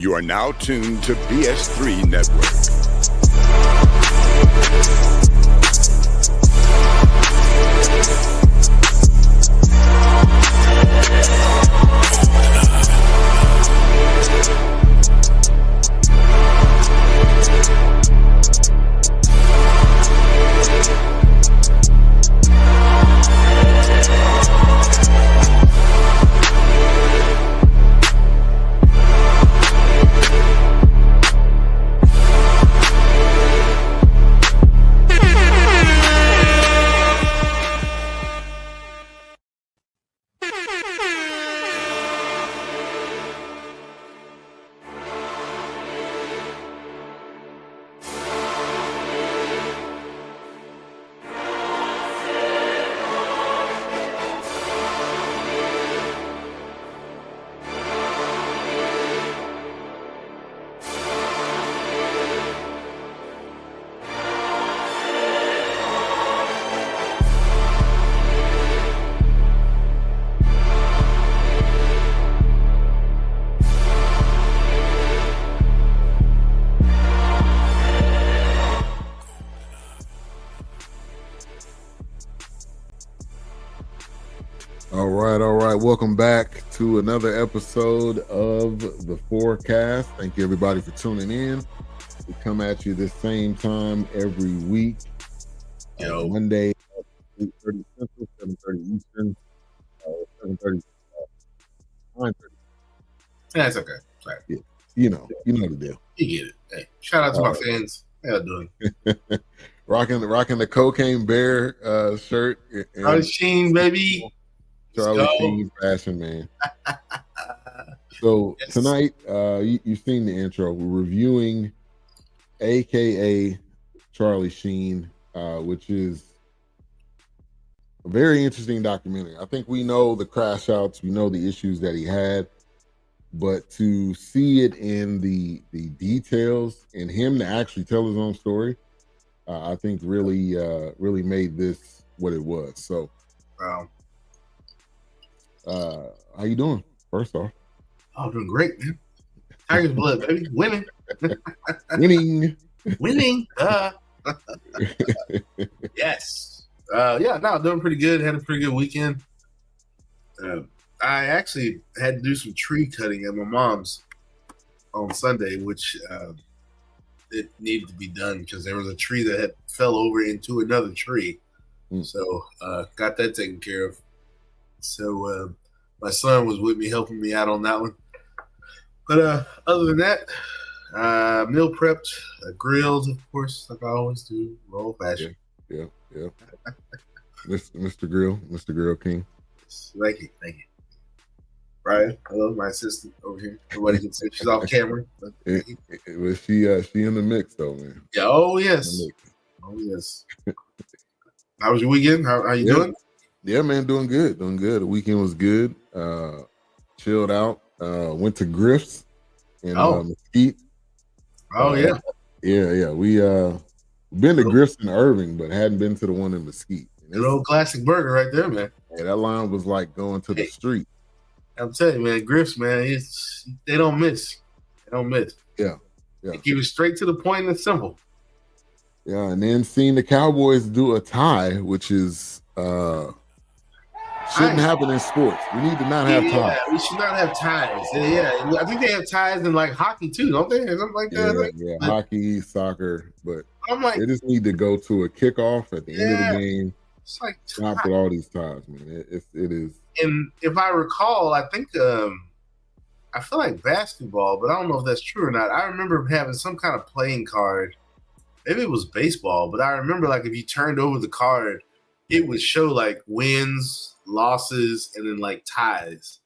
You are now tuned to BS3 Network. All right. Welcome back to another episode of the Fourcast. Thank you, everybody, for tuning in. We come at you this same time every week. Monday, 8:30 Central, 7:30 Eastern, 7:30, 9:30. That's okay. Sorry. Yeah, you know the deal. You get it. Hey, shout out to my fans. How y'all doing? rocking the Cocaine Bear shirt. Charlie Sheen, baby. Charlie Sheen fashion, man. So yes. Tonight, you've seen the intro. We're reviewing AKA Charlie Sheen, which is a very interesting documentary. I think we know the crash outs, we know the issues that he had, but to see it in the details and him to actually tell his own story, I think really made this what it was. So, how you doing? First off, I'm doing great, man. Tiger's blood, baby, winning. winning. Yes. Doing pretty good. Had a pretty good weekend. I actually had to do some tree cutting at my mom's on Sunday, which it needed to be done because there was a tree that had fell over into another tree. So got that taken care of. So my son was with me, helping me out on that one. But other than that, meal prepped, grilled, of course, like I always do, old fashioned. Yeah. Mr. Grill King. Thank you. Brian, hello, my assistant over here. Nobody can see she's off camera. Was she in the mix though, man? Yeah. Oh yes. How was your weekend? How you doing? Yeah, man, doing good. The weekend was good. Chilled out. Went to Griff's in Mesquite. Oh yeah. Yeah. We been to Griff's in Irving, but hadn't been to the one in Mesquite. Good old classic burger right there, man. Yeah, that line was like going to the street. I'm telling you, man, Griff's, man, they don't miss. Yeah. They keep it straight to the point and simple. Yeah, and then seeing the Cowboys do a tie, which is shouldn't happen in sports. We need to not have ties. Yeah, we should not have ties. Yeah, I think they have ties in like hockey too, don't they? Or something like that. Yeah, hockey, soccer, but they just need to go to a kickoff at the end of the game. It's like stop with all these ties, man. It is. And if I recall, I think I feel like basketball, but I don't know if that's true or not. I remember having some kind of playing card. Maybe it was baseball, but I remember like if you turned over the card, it would show like wins, losses, and then like ties.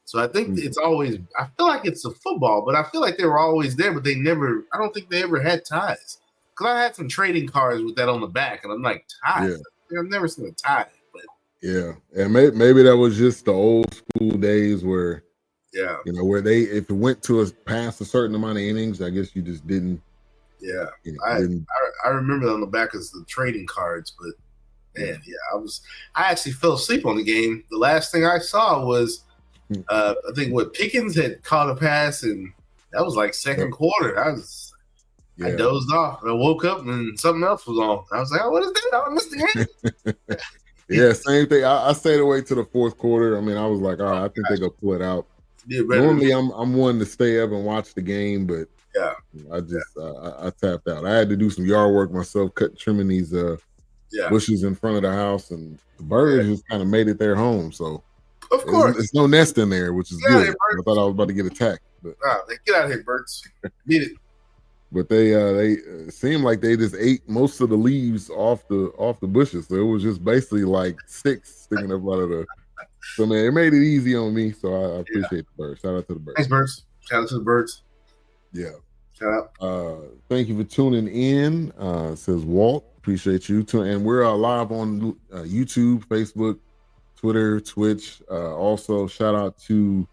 So I think it's always, I feel like it's a football, but I feel like they were always there, but I don't think they ever had ties. Because I had some trading cards with that on the back, and I'm like, ties? Yeah. I've never seen a tie. But yeah, and maybe that was just the old school days where, where if it went to past a certain amount of innings, I guess you just didn't. Yeah, I remember that on the back as the trading cards, but man, I actually fell asleep on the game. The last thing I saw was I think Pickens had caught a pass and That was like second quarter. I dozed off. I woke up and something else was on. I was like, oh, what is that? I missed the game. Yeah, same thing. I stayed away to the fourth quarter. I mean, I was like, all right, I think they're gonna pull it out. Normally, I'm one to stay up and watch the game, but I just I tapped out. I had to do some yard work myself, trimming these bushes in front of the house, and the birds just kind of made it their home. So of course, it's no nest in there, which is good. Here, I thought I was about to get attacked, but get out of here, birds. Need it. But they seemed like they just ate most of the leaves off the bushes. So it was just basically like sticks sticking up out of the. So man, it made it easy on me. So I appreciate the birds. Shout out to the birds. Thanks, birds. Shout out to the birds. Yeah. Shout out. Thank you for tuning in. Says Walt. Appreciate you too. And we're live on YouTube, Facebook, Twitter, Twitch. Also, shout out to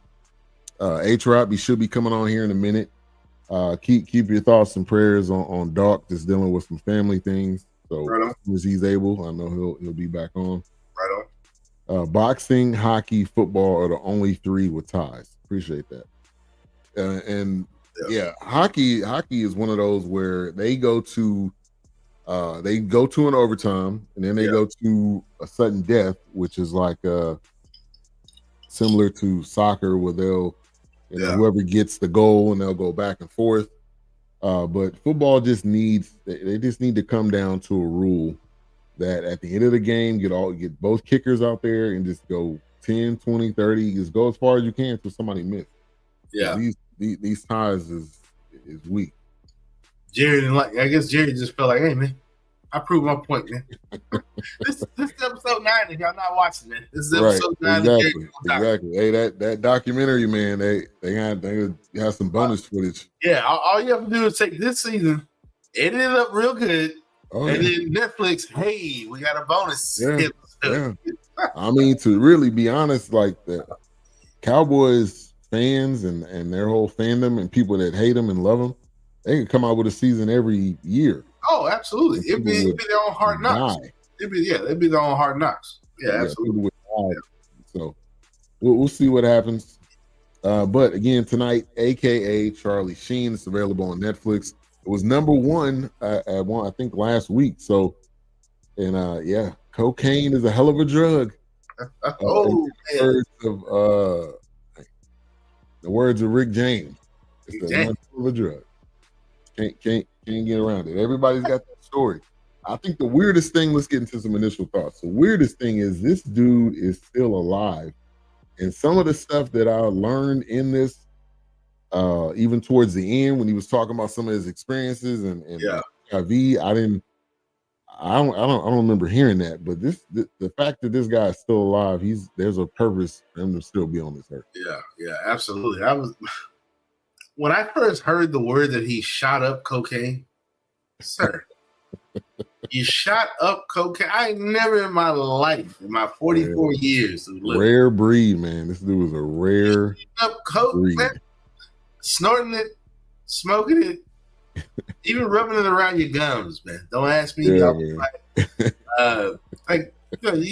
H-Rop. He should be coming on here in a minute. Keep your thoughts and prayers on Doc, just dealing with some family things. So as soon as he's able, I know he'll be back on. Right on. Boxing, hockey, football are the only three with ties. Appreciate that. Hockey is one of those where they go to an overtime and then they go to a sudden death, which is like similar to soccer where they'll whoever gets the goal and they'll go back and forth. But football just needs to come down to a rule that at the end of the game, get both kickers out there and just go 10, 20, 30, just go as far as you can until somebody missed. Yeah. These ties is weak. I guess Jerry just felt like, hey man, I proved my point, man. this is episode 9 if y'all not watching it. This is episode 9. Exactly. Hey, that documentary, man, they have some bonus footage. Yeah, all you have to do is take this season, edit it up real good, and then Netflix, hey, we got a bonus. Yeah. I mean, to really be honest, like the Cowboys fans and their whole fandom and people that hate them and love them, they can come out with a season every year. Oh, absolutely. It'd be their own Hard Knocks. It'd be their own Hard Knocks. Yeah, absolutely. So we'll see what happens. But again, tonight, AKA Charlie Sheen, is available on Netflix. It was number one at one, I think, last week. So, and cocaine is a hell of a drug. The words of Rick James. It's a hell of a drug. Can't get around it. Everybody's got that story. I think the weirdest thing, let's get into some initial thoughts. The weirdest thing is this dude is still alive. And some of the stuff that I learned in this, even towards the end when he was talking about some of his experiences and HIV, I don't remember hearing that. But the fact that this guy is still alive, there's a purpose for him to still be on this earth. Yeah, absolutely. When I first heard the word that he shot up cocaine, sir, you shot up cocaine. I never in my life, in my 44 years, rare breed, man. This dude was a rare up coke, breed. Man. Snorting it, smoking it, even rubbing it around your gums, man. Don't ask me. You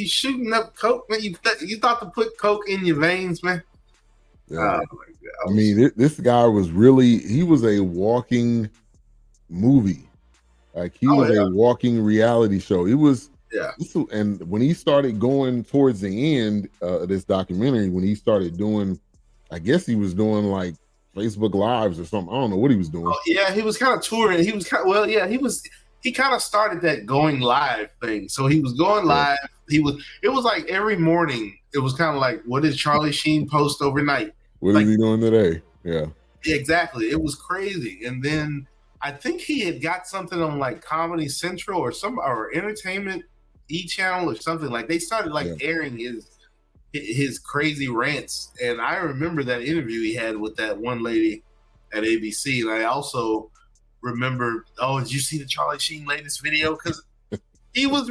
shooting up coke, man. You thought to put coke in your veins, man. Yeah. Oh my God. I mean, this guy was he was a walking movie. Like he was a walking reality show. It was, and when he started going towards the end of this documentary, when he started doing, I guess he was doing like Facebook Lives or something. I don't know what he was doing. Oh, yeah, he was kind of touring. He kind of started that going live thing. So he was going live. It was like every morning. It was kind of like, what did Charlie Sheen post overnight? What is he doing today? Yeah. Exactly. It was crazy. And then I think he had got something on like Comedy Central or Entertainment E-Channel or something. Like they started airing his crazy rants. And I remember that interview he had with that one lady at ABC. And I also remember, did you see the Charlie Sheen latest video? Because he was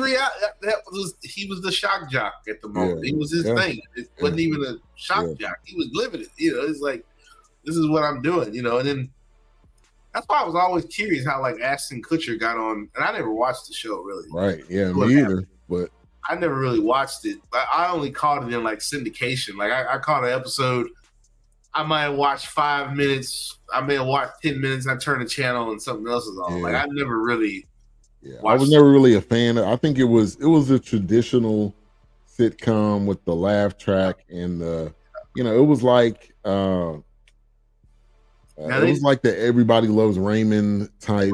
he was the shock jock at the moment. It was his thing. It wasn't even a shock jock. He was living it. It's like, this is what I'm doing, and then that's why I was always curious how like Ashton Kutcher got on, and I never watched the show really. Right. Yeah, me either. But I never really watched it. I only caught it in like syndication. Like I caught an episode. I might have watched 5 minutes. I may have watched 10 minutes. I turn the channel and something else is on. Yeah. Like I never really. Yeah, I was never really a fan of. I think it was a traditional sitcom with the laugh track and the, it was like it was like the Everybody Loves Raymond type,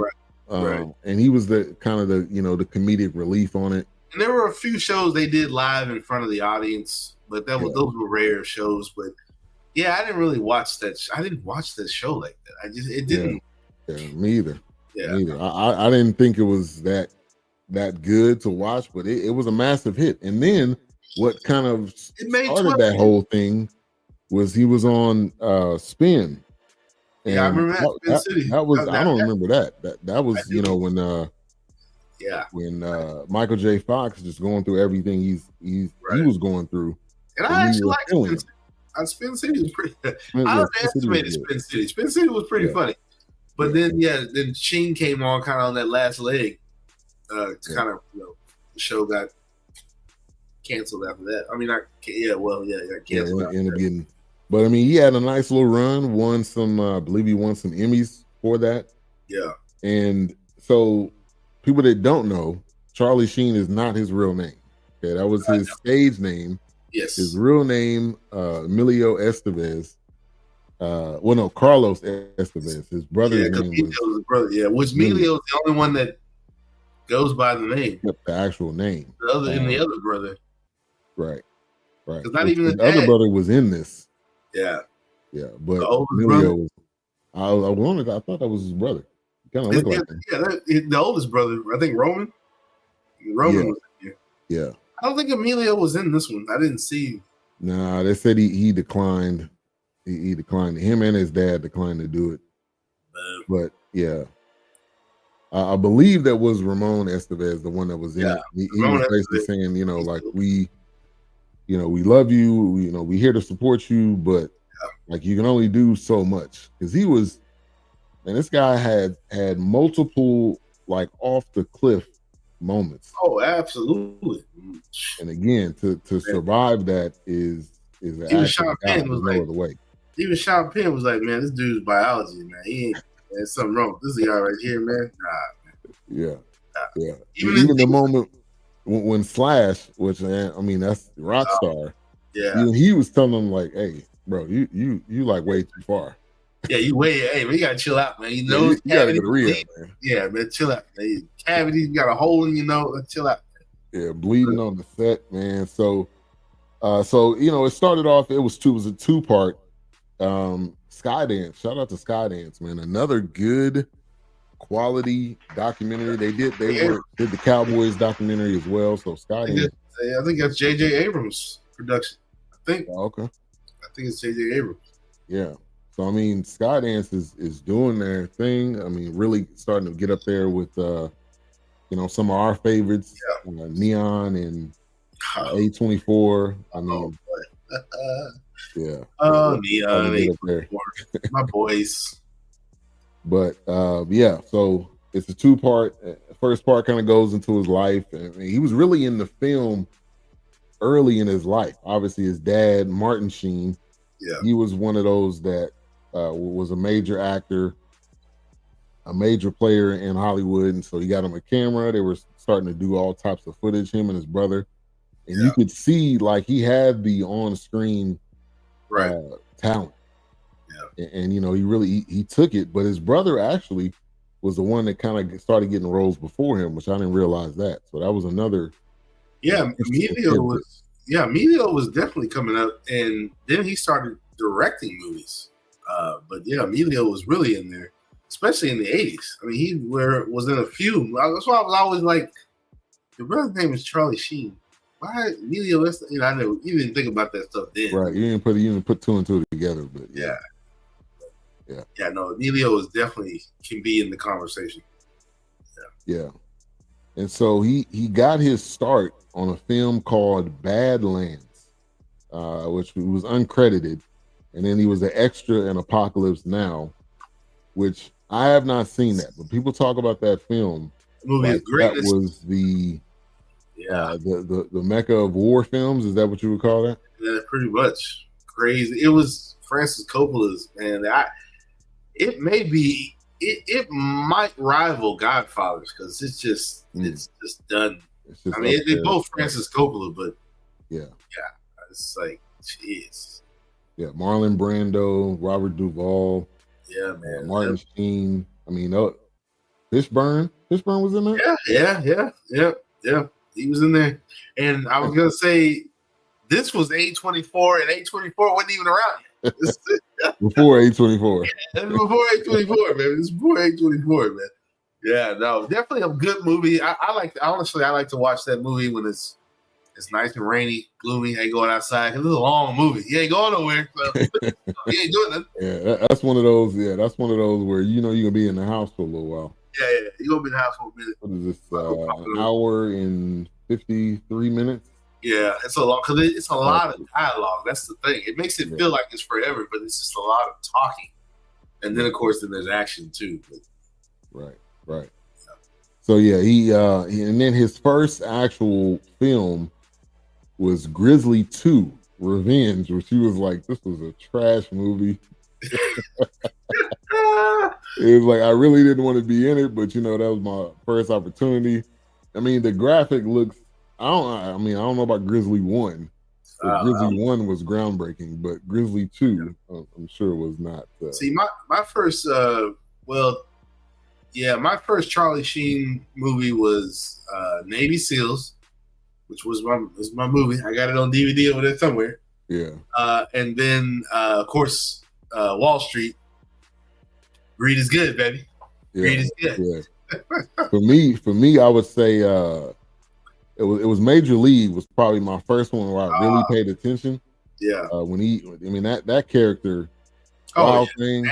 and he was the kind of the the comedic relief on it. And there were a few shows they did live in front of the audience, but those were rare shows. But yeah, I didn't really watch that. I didn't watch that show like that. It didn't. Yeah, me either. Yeah, me either. I didn't think it was that good to watch, but it was a massive hit. And then what kind of started that whole thing was he was on Spin. And I remember that. Spin City. That was I don't remember that. That was when Michael J. Fox just going through everything he was going through. And I actually liked Spin City. Spin City was pretty. I underestimated Spin City. Spin City was pretty funny. But then Sheen came on kind of on that last leg. To kind of the show got canceled after that. I mean, got canceled. Ended up getting, but I mean, he had a nice little run. Won some, I believe he won some Emmys for that. Yeah. And so, people that don't know, Charlie Sheen is not his real name. Okay, that was his stage name. Yes. His real name, Emilio Estevez. Carlos Estevez. His brother's name was his brother. Yeah, which Emilio is the only one that goes by the name. The actual name. The other brother. Right. Because not even the other brother was in this. Yeah. Yeah, but Emilio was. I thought that was his brother. Kind of looked like him. Yeah, the oldest brother. I think Roman. Roman was in here. Yeah. I don't think Emilio was in this one. I didn't see. Nah, they said he declined. He declined. Him and his dad declined to do it. But yeah. I believe that was Ramon Estevez, the one that was in it. He was basically saying, like we love you, we here to support you, but like you can only do so much. Because he was, and this guy had multiple like off the cliff moments. Oh, absolutely. And again, to survive that is even Sean Penn was like, the way. Even Sean Penn was like, man, this dude's biology, man. He ain't. There's something wrong with this guy right here, man. Nah, man. Yeah. Even the moment when Slash, which I mean that's Rockstar. He was telling them like, "Hey, bro, you like way too far." Yeah, hey, man, you gotta chill out, man. You gotta go to rehab, man. Yeah, man, chill out. Man. Cavities, you got a hole in your nose. Chill out. Yeah, bleeding on the set, man. So it started off. It was a 2-part. Skydance, shout out to Skydance, man. Another good quality documentary. They did the Cowboys documentary as well. So Skydance. I think that's J.J. Abrams' production. I think. Oh, okay. I think it's J.J. Abrams. Yeah. So I mean, Skydance is doing their thing. I mean, really starting to get up there with some of our favorites, Neon and A24. I mean. Yeah. Oh, Neon, my boys. But so it's a 2-part. First part kind of goes into his life. I mean, he was really in the film early in his life. Obviously, his dad, Martin Sheen, he was one of those that was a major actor, a major player in Hollywood, and so he got him a camera. They were starting to do all types of footage, him and his brother, and you could see like he had the on-screen talent, and he really he took it. But his brother actually was the one that kind of started getting roles before him, which I didn't realize that. So that was another. Emilio was definitely coming up, and then he started directing movies. But Emilio was really in there, especially in the 80s. I mean, he was in a few. That's why I was always like, your brother's name is Charlie Sheen. Why Emilio? I know you didn't think about that stuff then, right? You didn't put 2 and 2 together, but yeah. No, Emilio is definitely can be in the conversation. Yeah. And so he got his start on a film called Badlands, which was uncredited, and then he was an extra in Apocalypse Now, which I have not seen that, but people talk about that film. The movie is great. That was the mecca of war films. Is that what you would call that? Yeah, pretty much. Crazy. It was Francis Coppola's, man. it may be. It might rival Godfathers because it's just done. It's just I mean, they there. both Francis Coppola, but yeah, it's like, jeez. Yeah, Marlon Brando, Robert Duvall, Yeah, man. Martin Sheen. I mean, Fishburne was in there. Yeah. He was in there, and I was gonna say this was A24, and A24 wasn't even around yet. Before A24. Yeah, before A24, man. This is before A24, man. Yeah, no, definitely a good movie. I like to watch that movie when it's nice and rainy, gloomy. Ain't going outside because it's a long movie. You ain't going nowhere. So you ain't doing nothing. Yeah, that's one of those. Yeah, that's one of those where you're gonna be in the house for a little while. Yeah, you're gonna be in the house for a minute. What is this? An hour and 53 minutes. Yeah, it's a long because it's a lot of dialogue. That's the thing. It makes it feel like it's forever, but it's just a lot of talking. And then, of course, there's action too. Right. So yeah, he and then his first actual film was Grizzly 2: Revenge, which he was like, this was a trash movie. It was like I really didn't want to be in it, but that was my first opportunity. I mean, the graphic looks. I don't know about Grizzly 1. Grizzly 1 was groundbreaking, but Grizzly 2, I'm sure was not. See, my first, my first Charlie Sheen movie was Navy SEALs, which was my movie. I got it on DVD over there somewhere. Yeah. And then, of course, Wall Street. Greed is good, baby. Greed is good. Yeah. For me, I would say it was Major League was probably my first one where I really paid attention. Yeah. When that character, thing.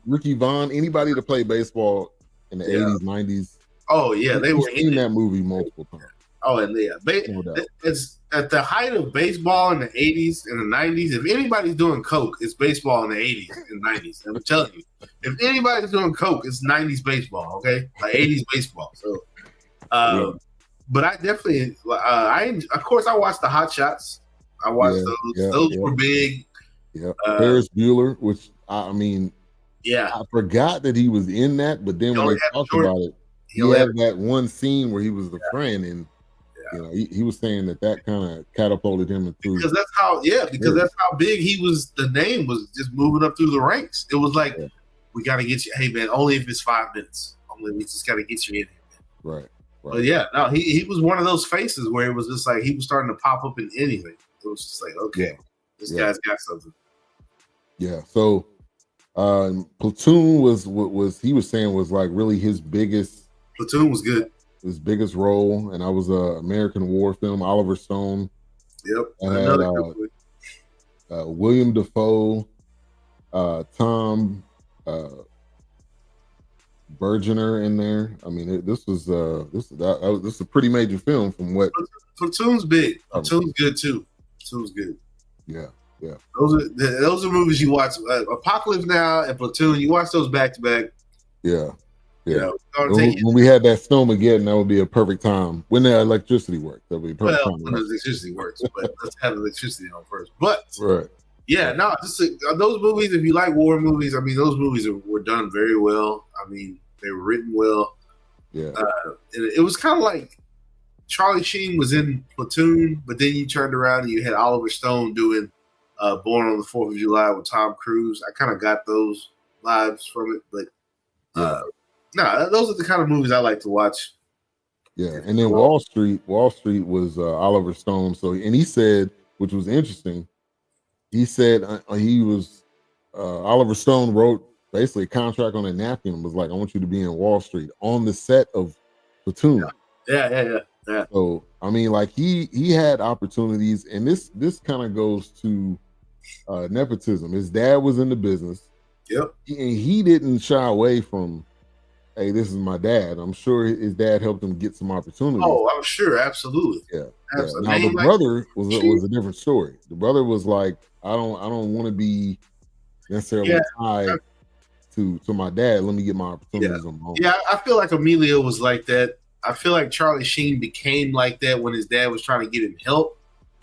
Ricky Vaughn, anybody to play baseball in the 80s, 90s. Oh yeah, they were in that movie multiple times. Oh, and it's at the height of baseball in the 80s and the 90s. If anybody's doing coke, it's baseball in the 80s and 90s. I'm telling you, if anybody's doing coke, it's 90s baseball. Okay, like 80s baseball. So, but I definitely, of course, I watched the Hot Shots. I watched those. Those were big. Yeah, Ferris Bueller, which I forgot that he was in that, but then when they talked about it, he had that one scene where he was the friend, and he was saying that kind of catapulted him into because that's how big he was. The name was just moving up through the ranks. It was like we got to get you. Hey man, only if it's 5 minutes. Only we just got to get you in here, man. Right. But he was one of those faces where it was just like he was starting to pop up in anything. It was just like, okay, this guy's got something. Yeah. So Platoon was he was saying was like really his biggest. Platoon was good. His biggest role, and I was a American War film. Oliver Stone. Yep. I had William Dafoe, Tom Bergener in there. I mean, this was a pretty major film from what. Platoon's big. Platoon's good too. Platoon's good. Yeah. Those are movies you watch. Apocalypse Now and Platoon. You watch those back to back. Yeah. When we had that Snowmageddon, that would be a perfect time. When the electricity works, that would be a perfect time. When the electricity works, but let's have electricity on first. But right. Those movies. If you like war movies, I mean, those movies were done very well. I mean, they were written well. Yeah. It was kind of like Charlie Sheen was in Platoon, but then you turned around and you had Oliver Stone doing Born on the 4th of July with Tom Cruise. I kind of got those vibes from it, but those are the kind of movies I like to watch. Yeah, and then Wall Street was Oliver Stone. So, and he said, which was interesting, he said he was Oliver Stone wrote basically a contract on a napkin and was like, "I want you to be in Wall Street on the set of Platoon." Yeah. So, I mean, like he had opportunities, and this kind of goes to nepotism. His dad was in the business. Yep. And he didn't shy away from, hey, this is my dad. I'm sure his dad helped him get some opportunities. Oh, I'm sure. Absolutely. Yeah. Now the brother was a different story. The brother was like, I don't want to be necessarily tied to my dad. Let me get my opportunities on my own. Yeah, I feel like Emilio was like that. I feel like Charlie Sheen became like that when his dad was trying to get him help.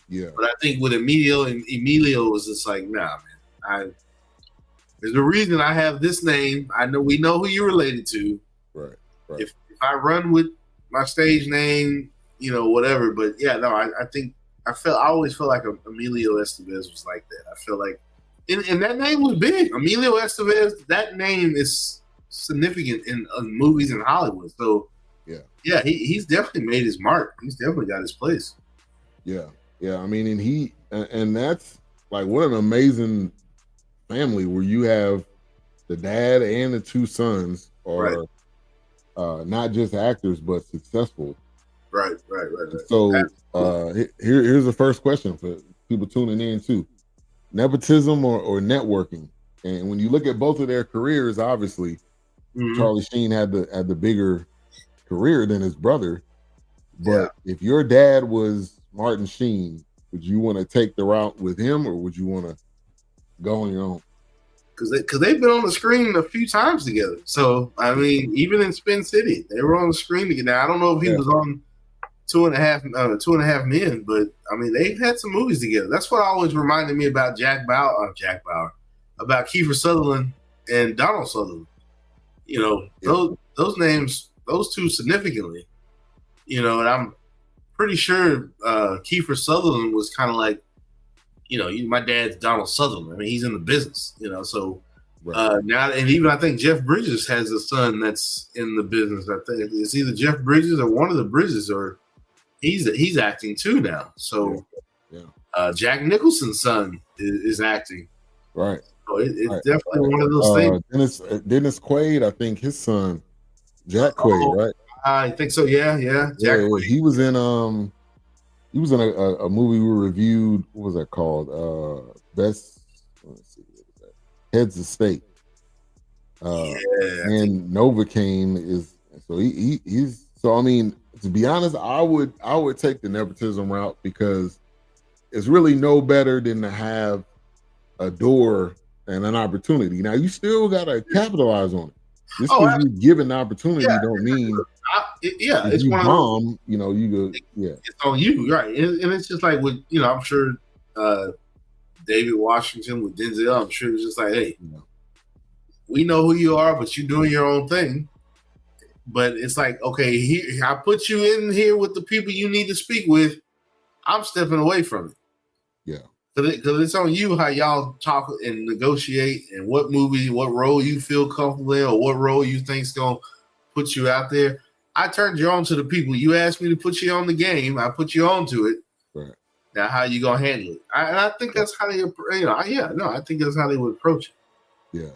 Yeah. But I think with Emilio was just like, nah, man. There's a reason I have this name. I know we know who you're related to. Right. If I run with my stage name, whatever. But yeah, no, I think I always felt like Emilio Estevez was like that. I feel like, and that name was big. Emilio Estevez, that name is significant in movies in Hollywood. So yeah, he's definitely made his mark. He's definitely got his place. Yeah. I mean, and that's like, what an amazing family where you have the dad and the two sons are not just actors but successful. Right. So here's the first question for people tuning in too: nepotism or networking. And when you look at both of their careers, obviously Charlie Sheen had the bigger career than his brother. But if your dad was Martin Sheen, would you want to take the route with him, or would you want to go on your own? Because they've been on the screen a few times together. So I mean, even in Spin City, they were on the screen together. Now I don't know if he was on Two and a Half Men, but I mean, they've had some movies together. That's what always reminded me about Jack Bauer, about Kiefer Sutherland and Donald Sutherland. Those names, those two significantly. And I'm pretty sure Kiefer Sutherland was kind of like, my dad's Donald Sutherland. I mean, he's in the business, so now, and even I think Jeff Bridges has a son that's in the business. I think it's either Jeff Bridges or one of the Bridges, or he's acting too now. So Jack Nicholson's son is acting. Right. So it's definitely one of those things. Dennis Quaid, I think his son, Jack Quaid, right? I think so. Yeah. Jack Quaid. He was in a movie we reviewed. What was that called? Heads of State. And Novocaine is so he's so. I mean, to be honest, I would take the nepotism route, because it's really no better than to have a door and an opportunity. Now you still gotta capitalize on it. Just because you're given the opportunity don't mean it's you one bomb. You go. It's on you, right? And it's just like with I'm sure David Washington with Denzel. I'm sure it's just like, hey, we know who you are, but you're doing your own thing. But it's like, okay, here I put you in here with the people you need to speak with. I'm stepping away from it. Yeah. Because it's on you how y'all talk and negotiate, and what movie, what role you feel comfortable in, or what role you think's gonna put you out there. I turned you on to the people. You asked me to put you on the game. I put you on to it. Right. Now, how you gonna handle it? I think that's how they, I think that's how they would approach it.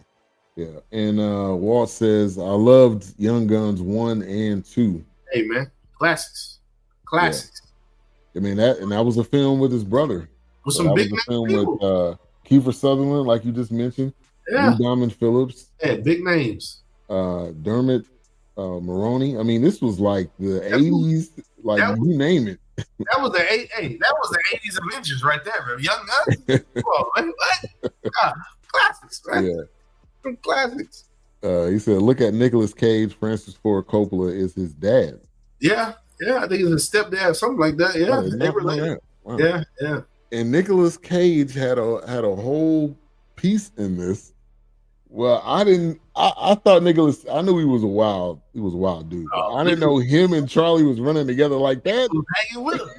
Yeah. And Walt says, I loved Young Guns 1 and 2. Hey man, classics. Yeah. I mean that was a film with his brother. With some big film people. With Kiefer Sutherland, like you just mentioned. Yeah. Lou Diamond Phillips. Yeah, big names. Dermot Mulroney. I mean, this was like the 80s, like you name it. That was the 80s Avengers right there, bro. Young Guns. Whoa, what? Classics, right? Yeah. Some classics. He said, look at Nicolas Cage. Francis Ford Coppola is his dad. Yeah, I think it's a stepdad, something like that. Yeah, they related. Wow. Yeah. And Nicolas Cage had a whole piece in this. Well, I thought Nicolas. I knew he was a wild dude. I didn't know him and Charlie was running together like that. Hanging with him.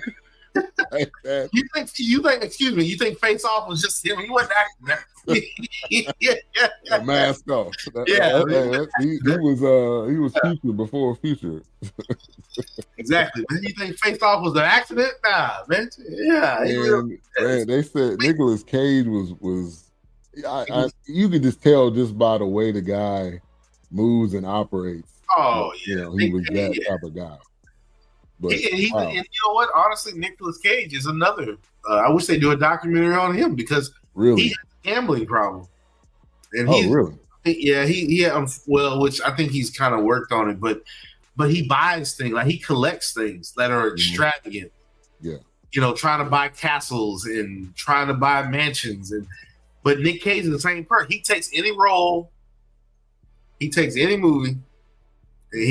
Like that. You think? Excuse me. You think Face Off was just him? He wasn't acting there. Yeah. Mask off. Yeah. He was Future before Future. Exactly. But you think Face Off was an accident? Nah, man. Yeah. And they said Nicolas Cage was. You could just tell just by the way the guy moves and operates. Oh yeah, he was that type of guy. But and you know what? Honestly, Nicolas Cage is another. I wish they do a documentary on him, because he has a gambling problem. And really? Yeah, which I think he's kind of worked on it, but he buys things, like he collects things that are extravagant. Yeah, trying to buy castles and trying to buy mansions But Nick Cage is the same person. He takes any role, he takes any movie, and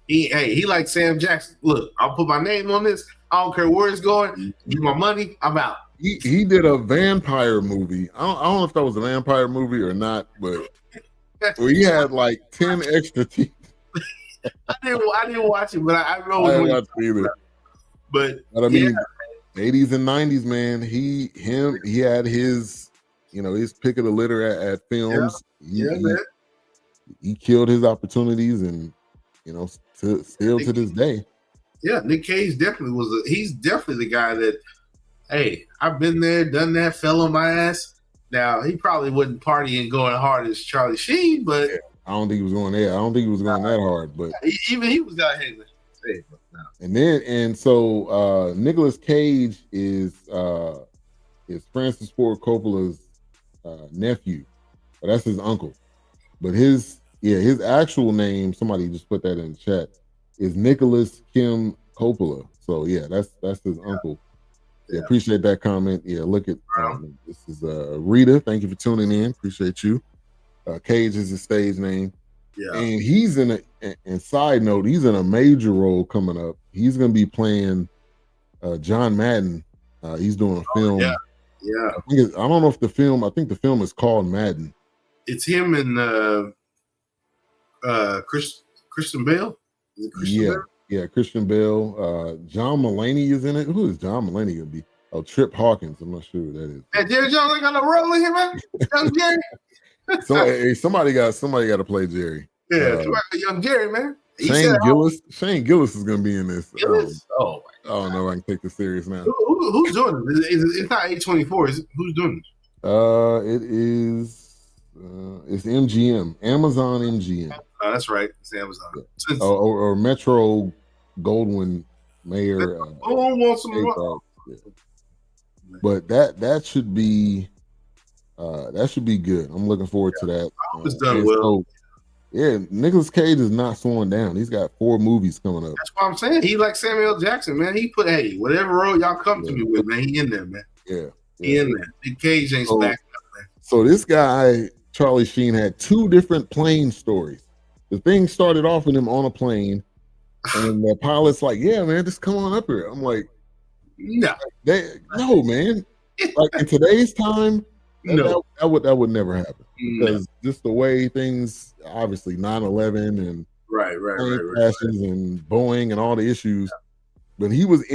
he like Sam Jackson. Look, I'll put my name on this. I don't care where it's going. Give my money, I'm out. he did a vampire movie. I don't know if that was a vampire movie or not, but where he had like 10 extra teeth. I didn't watch it, but I know I didn't watch it either. But I mean, 80s and 90s, man. He had his, his pick of the litter at films. He killed his opportunities, and still to this day. Yeah, Nick Cage definitely he's definitely the guy that, hey, I've been there, done that, fell on my ass. Now, he probably wouldn't party and going hard as Charlie Sheen, but I don't think he was going there. I don't think he was going that hard, but even he was out here. And so Nicolas Cage is Francis Ford Coppola's nephew. But that's his uncle. But his actual name, somebody just put that in the chat, is Nicholas Kim Coppola. So that's his uncle. Yeah, appreciate that comment. Yeah, look at this is Rita. Thank you for tuning in. Appreciate you. Cage is his stage name. Yeah. And he's and side note, he's in a major role coming up. He's gonna be playing John Madden. He's doing a film. Yeah. I don't know if I think the film is called Madden. It's him and Christian Bale. Is it Christian Bale? Yeah, Christian Bale. John Mulaney is in it. Who is John Mulaney gonna be? Oh, Trip Hawkins. I'm not sure who that is. Hey, Jerry Jones ain't got no role in him, man. Young Jerry. Somebody got to play Jerry. Yeah, young Jerry, man. Shane Gillis is gonna be in this. Gillis? I don't know if I can take this serious now. Who's doing it? It's not A24. Who's doing it? It is. It's MGM, Amazon MGM. Oh, that's right. It's Amazon. Yeah. Or Metro Goldwyn Mayer. But that should be good. I'm looking forward to that. It's done well. So, Nicolas Cage is not slowing down. He's got 4 movies coming up. That's what I'm saying. He like Samuel Jackson, man. He put, whatever role y'all come to me with, man, he in there, man. He in there. Nick Cage ain't backing up, man. So this guy, Charlie Sheen, had 2 different plane stories. The thing started off with him on a plane, and the pilot's like, "Yeah, man, just come on up here." I'm like, "No, no, man." Like in today's time, that would never happen because just the way things, obviously 9/11 and plane crashes and Boeing and all the issues. But he was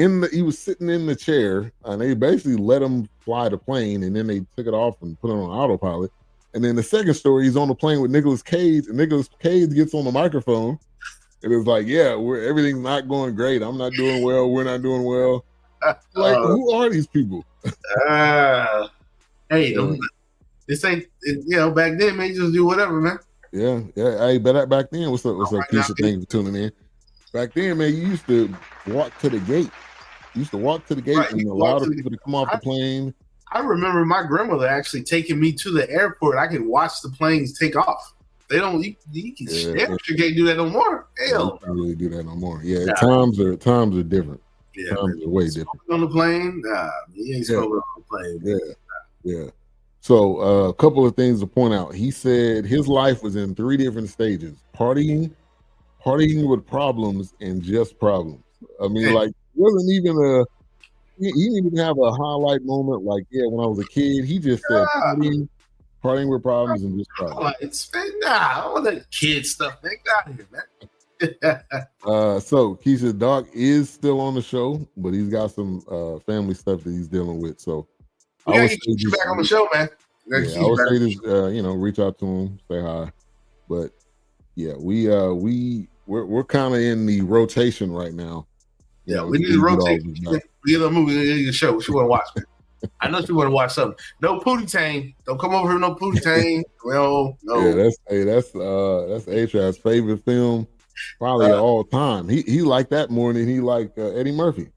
sitting in the chair, and they basically let him fly the plane, and then they took it off and put it on autopilot. And then the second story, he's on the plane with Nicolas Cage, and Nicolas Cage gets on the microphone, and it's like, everything's not going great. I'm not doing well. We're not doing well. Like, who are these people? This ain't, back then, man, you just do whatever, man. Yeah. Hey, but back then, what's up, Keisha? Thank you for tuning in. Back then, man, you used to walk to the gate. And allow the people to come off the plane. I remember my grandmother actually taking me to the airport. I could watch the planes take off. They don't. You can't do that no more. Hell, you can't really do that no more. Yeah, times are different. Yeah, times are way different. On the plane, he ain't smoking on the plane. Yeah. So a couple of things to point out. He said his life was in 3 different stages: partying with problems, and just problems. I mean, like, it wasn't even he didn't even have a highlight moment like, when I was a kid. He just said partying with problems and just problems. All that kid stuff. They got here, man. So Keisha, Doc is still on the show, but he's got some family stuff that he's dealing with. So I would say you back on the show, man. I would say this, reach out to him, say hi. But we're kind of in the rotation right now. We need to rotate. We get a movie, we need a show. What you want to watch, man? I know you want to watch something. No Pootie Tang. Don't come over here, no Pootie Tang. Well, no. Yeah, that's A-Trap's favorite film, probably of all time. He liked that more than he liked Eddie Murphy.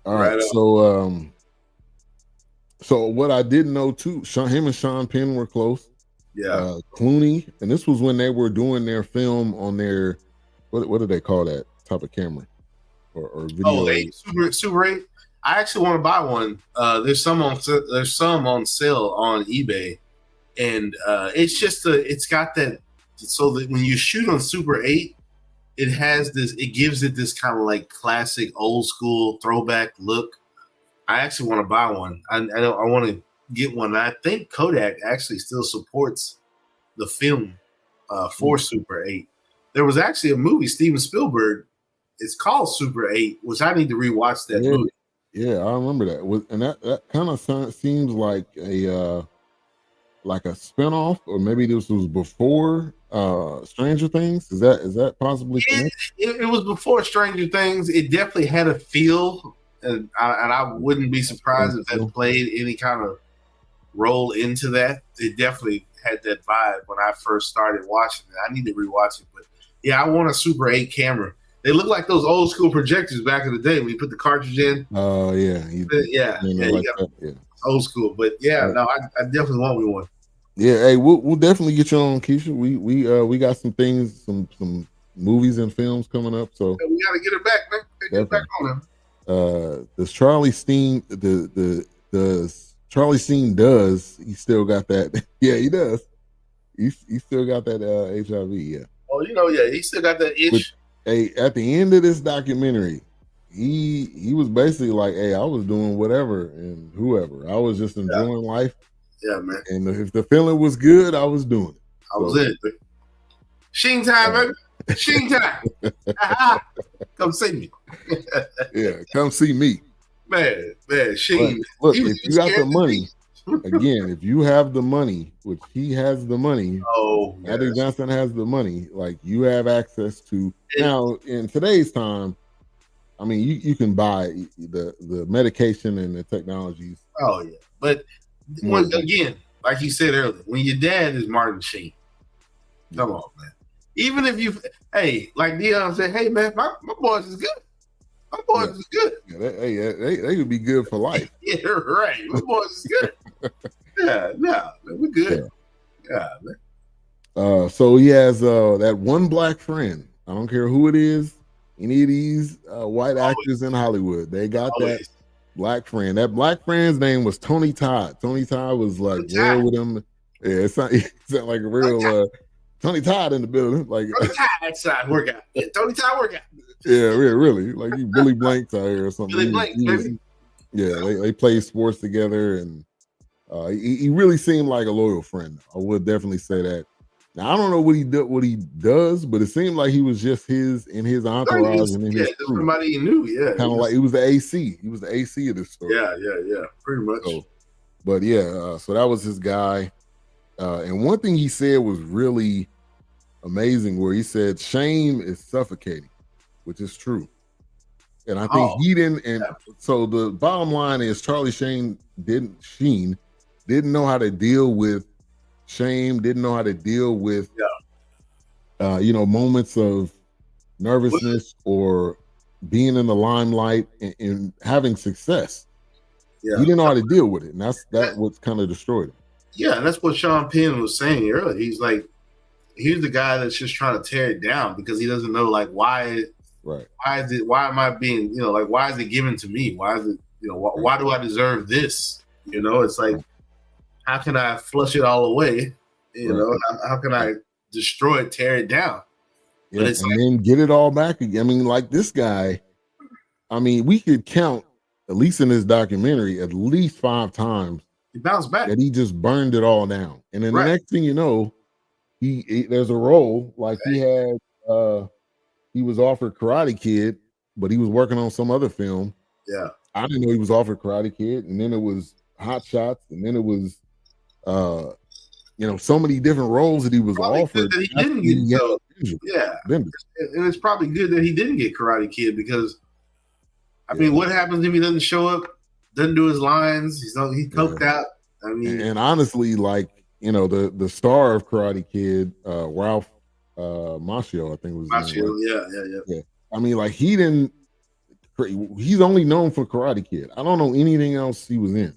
All right, so what I didn't know too, him and Sean Penn were close. Yeah. Clooney, and this was when they were doing their film on their what do they call that type of camera or video? Super 8. I actually want to buy one. There's some on sale on eBay, and it's got that. So that when you shoot on Super 8, it has this. It gives it this kind of like classic, old school throwback look. I actually want to buy one. I want to get one. I think Kodak actually still supports the film for Super 8. There was actually a movie, Steven Spielberg. It's called Super 8, which I need to rewatch that movie. Yeah, I remember that. And that kind of seems like a spinoff, or maybe this was before Stranger Things. Is that possibly connected? It was before Stranger Things. It definitely had a feel, and I wouldn't be surprised if that played any kind of role into that. It definitely had that vibe when I first started watching it. I need to rewatch it, but yeah, I want a Super 8 camera. They look like those old school projectors back in the day when you put the cartridge in. Oh yeah, old school. But yeah, no, I definitely want me one. Yeah, hey, we'll definitely get you on, Keisha. We got some things, some movies and films coming up, so we got to get her back, man. Get her back on them. Does Charlie Sheen Charlie Sheen does? He still got that? Yeah, he does. He still got that HIV. Yeah. Oh, he still got that itch. But, hey, at the end of this documentary, he was basically like, "Hey, I was doing whatever and whoever. I was just enjoying life." Yeah, man. And if the feeling was good, I was doing it. I was in it. Sheen time, baby. Sheen time. Come see me. Yeah, come see me. Man, Sheen. Look, if you got the money, again, if you have the money, which he has the money, Eddie Johnson has the money, like you have access to. Now, in today's time, I mean, you can buy the medication and the technologies. Oh, yeah. But again, like you said earlier, when your dad is Martin Sheen, come on, man. Even if like Dion said, hey, man, my boys is good. My boys is good. Yeah, they could be good for life. Yeah, right. My boys is good. Man, we're good. Yeah, man. So he has that one black friend. I don't care who it is. Any of these white actors in Hollywood, they got that black friend. That black friend's name was Tony Todd. Tony Todd was like real with him. Yeah, it sound like a real Tony Todd in the building. Like Tony Todd outside workout. Yeah, Tony Todd workout. Yeah, really. Like you Billy Blanks out here or something. Billy Blanks, baby. Yeah, they play sports together, and he really seemed like a loyal friend. I would definitely say that. Now I don't know what he does, but it seemed like he was just in his entourage and in his crew. Somebody he knew. Yeah, kind of like he was the AC. He was the AC of this story. Yeah, pretty much. So that was his guy. And one thing he said was really amazing, where he said shame is suffocating, which is true. And I think he didn't. And so the bottom line is Charlie Sheen didn't know how to deal with shame, didn't know how to deal with moments of nervousness or being in the limelight and having success. Yeah. He didn't know how to deal with it, and that's what kind of destroyed him. Yeah, and that's what Sean Penn was saying earlier. He's like, he's the guy that's just trying to tear it down because he doesn't know like why am I being, why is it given to me? Why is it, why do I deserve this? It's like, how can I flush it all away? How can I destroy it, tear it down? Yeah, but then get it all back again. I mean, like this guy, we could count, at least in this documentary, at least 5 times he bounced back. That he just burned it all down. And then the next thing you know, he there's a role like he had he was offered Karate Kid, but he was working on some other film. Yeah. I didn't know he was offered Karate Kid, and then it was Hot Shots, and then it was so many different roles that he was offered. That he didn't get. And it's probably good that he didn't get Karate Kid because I mean, what happens if he doesn't show up, doesn't do his lines, he's coked out? I mean, and honestly, like the star of Karate Kid, Ralph Macchio, I think was Macchio, yeah. I mean, like he's only known for Karate Kid. I don't know anything else he was in.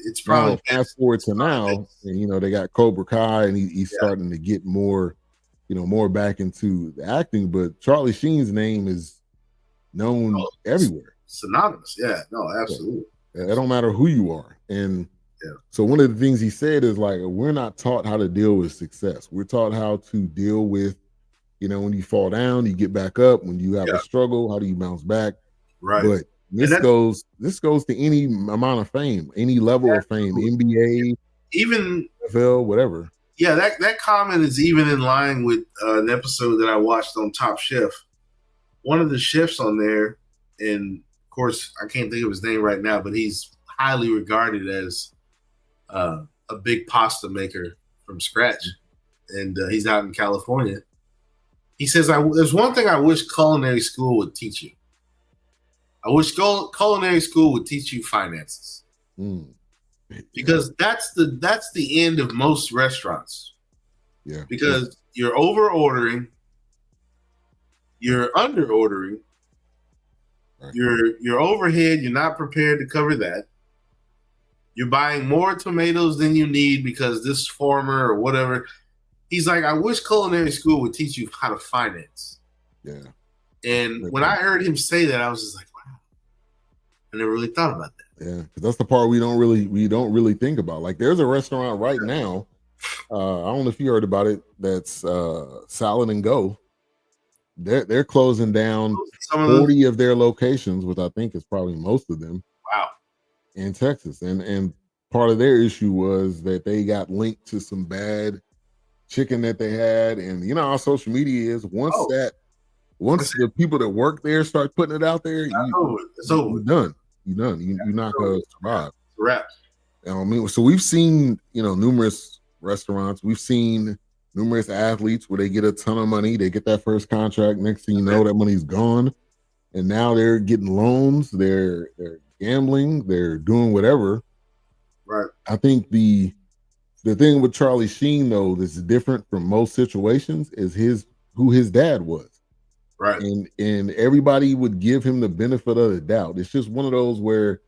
It's probably fast forward to now, and they got Cobra Kai, and he's starting to get more, more back into the acting. But Charlie Sheen's name is known everywhere, synonymous. Yeah, no, absolutely. It don't matter who you are, and so one of the things he said is like, we're not taught how to deal with success. We're taught how to deal with when you fall down, you get back up. When you have a struggle, how do you bounce back? Right. But this goes to any amount of fame, any level of fame, NBA, even NFL, whatever. Yeah, that comment is even in line with an episode that I watched on Top Chef. One of the chefs on there, and of course I can't think of his name right now, but he's highly regarded as a big pasta maker from scratch, and he's out in California. He says, "There's one thing I wish culinary school would teach you. I wish culinary school would teach you finances, because that's the end of most restaurants. Yeah, because you're over ordering, you're under ordering, right. Your overhead. You're not prepared to cover that. You're buying more tomatoes than you need because this farmer or whatever." He's like, I wish culinary school would teach you how to finance. Yeah. And when I heard him say that, I was just like, wow. I never really thought about that. Yeah, because that's the part we don't really think about. Like, there's a restaurant right now. I don't know if you heard about it. That's Salad and Go. They're closing down 40 of their locations, which I think is probably most of them. Wow. In Texas, and part of their issue was that they got linked to some bad chicken that they had, and you know how social media is. Once the people that work there start putting it out there, you're done. You're not gonna survive. It's a wrap. I mean, so we've seen numerous restaurants. We've seen numerous athletes where they get a ton of money. They get that first contract. Next thing you know, that money's gone, and now they're getting loans. They're gambling. They're doing whatever. Right. I think the thing with Charlie Sheen, though, that's different from most situations is who his dad was. Right. And everybody would give him the benefit of the doubt. It's just one of those where,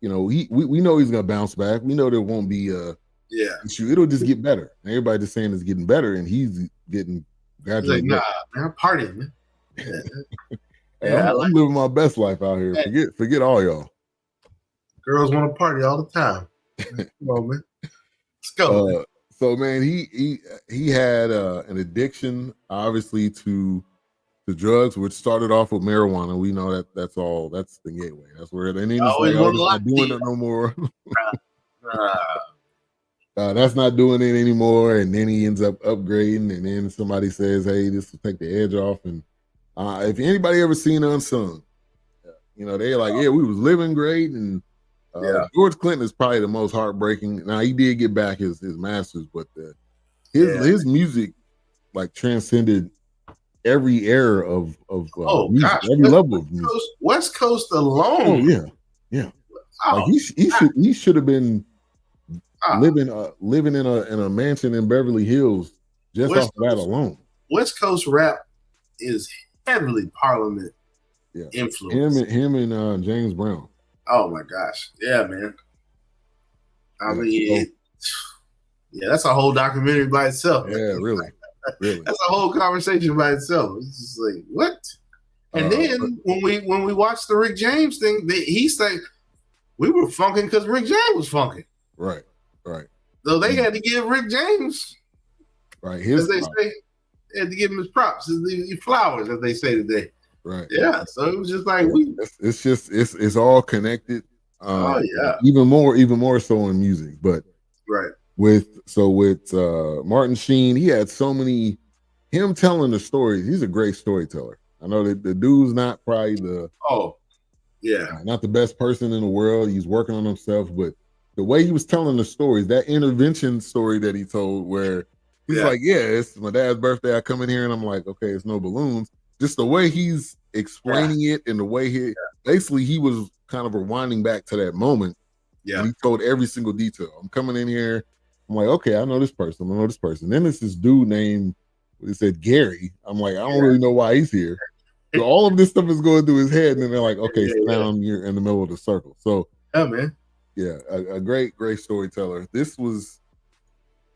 we know he's gonna bounce back. We know there won't be a issue. It'll just get better. And everybody just saying it's getting better, and he's getting gradually. He's like, nah, man, I'm partying, man. I'm living my best life out here. Forget all y'all. Girls want to party all the time. Come on, man. Let's go. So man, he had an addiction, obviously, to drugs, which started off with marijuana. We know that's the gateway. That's where then he's not doing it no more. That's not doing it anymore. And then he ends up upgrading, and then somebody says, "Hey, this will take the edge off." And if anybody ever seen Unsung, they're like, "Yeah, we was living great." And George Clinton is probably the most heartbreaking. Now, he did get back his masters, but his music like transcended every era of music, every level of music. West Coast alone. Oh yeah. Like he should have been living in a mansion in Beverly Hills just off that alone. West Coast rap is heavily Parliament influenced. Him and James Brown. Oh my gosh, yeah, man. I mean, that's a whole documentary by itself. Yeah, really. That's a whole conversation by itself. It's just like, what? And then when we watched the Rick James thing, he's like, we were funking because Rick James was funking. Right. So they had to give Rick James, as they say, they had to give him his props, his flowers, as they say today. Right. Yeah. So it was just like it's all connected. Even more so in music, but right. With Martin Sheen, he had so many. Him telling the stories, he's a great storyteller. I know that the dude's not probably not the best person in the world. He's working on himself, but the way he was telling the stories, that intervention story that he told, where he's like, it's my dad's birthday. I come in here and I'm like, okay, it's no balloons. Just the way he's explaining it, and the way he was kind of rewinding back to that moment. Yeah. And he told every single detail. I'm coming in here. I'm like, okay, I know this person. Then it's this dude named, he said, Gary. I'm like, I don't really know why he's here. So all of this stuff is going through his head. And then they're like, okay, so now you're in the middle of the circle. So, man. Yeah, a great storyteller. This was,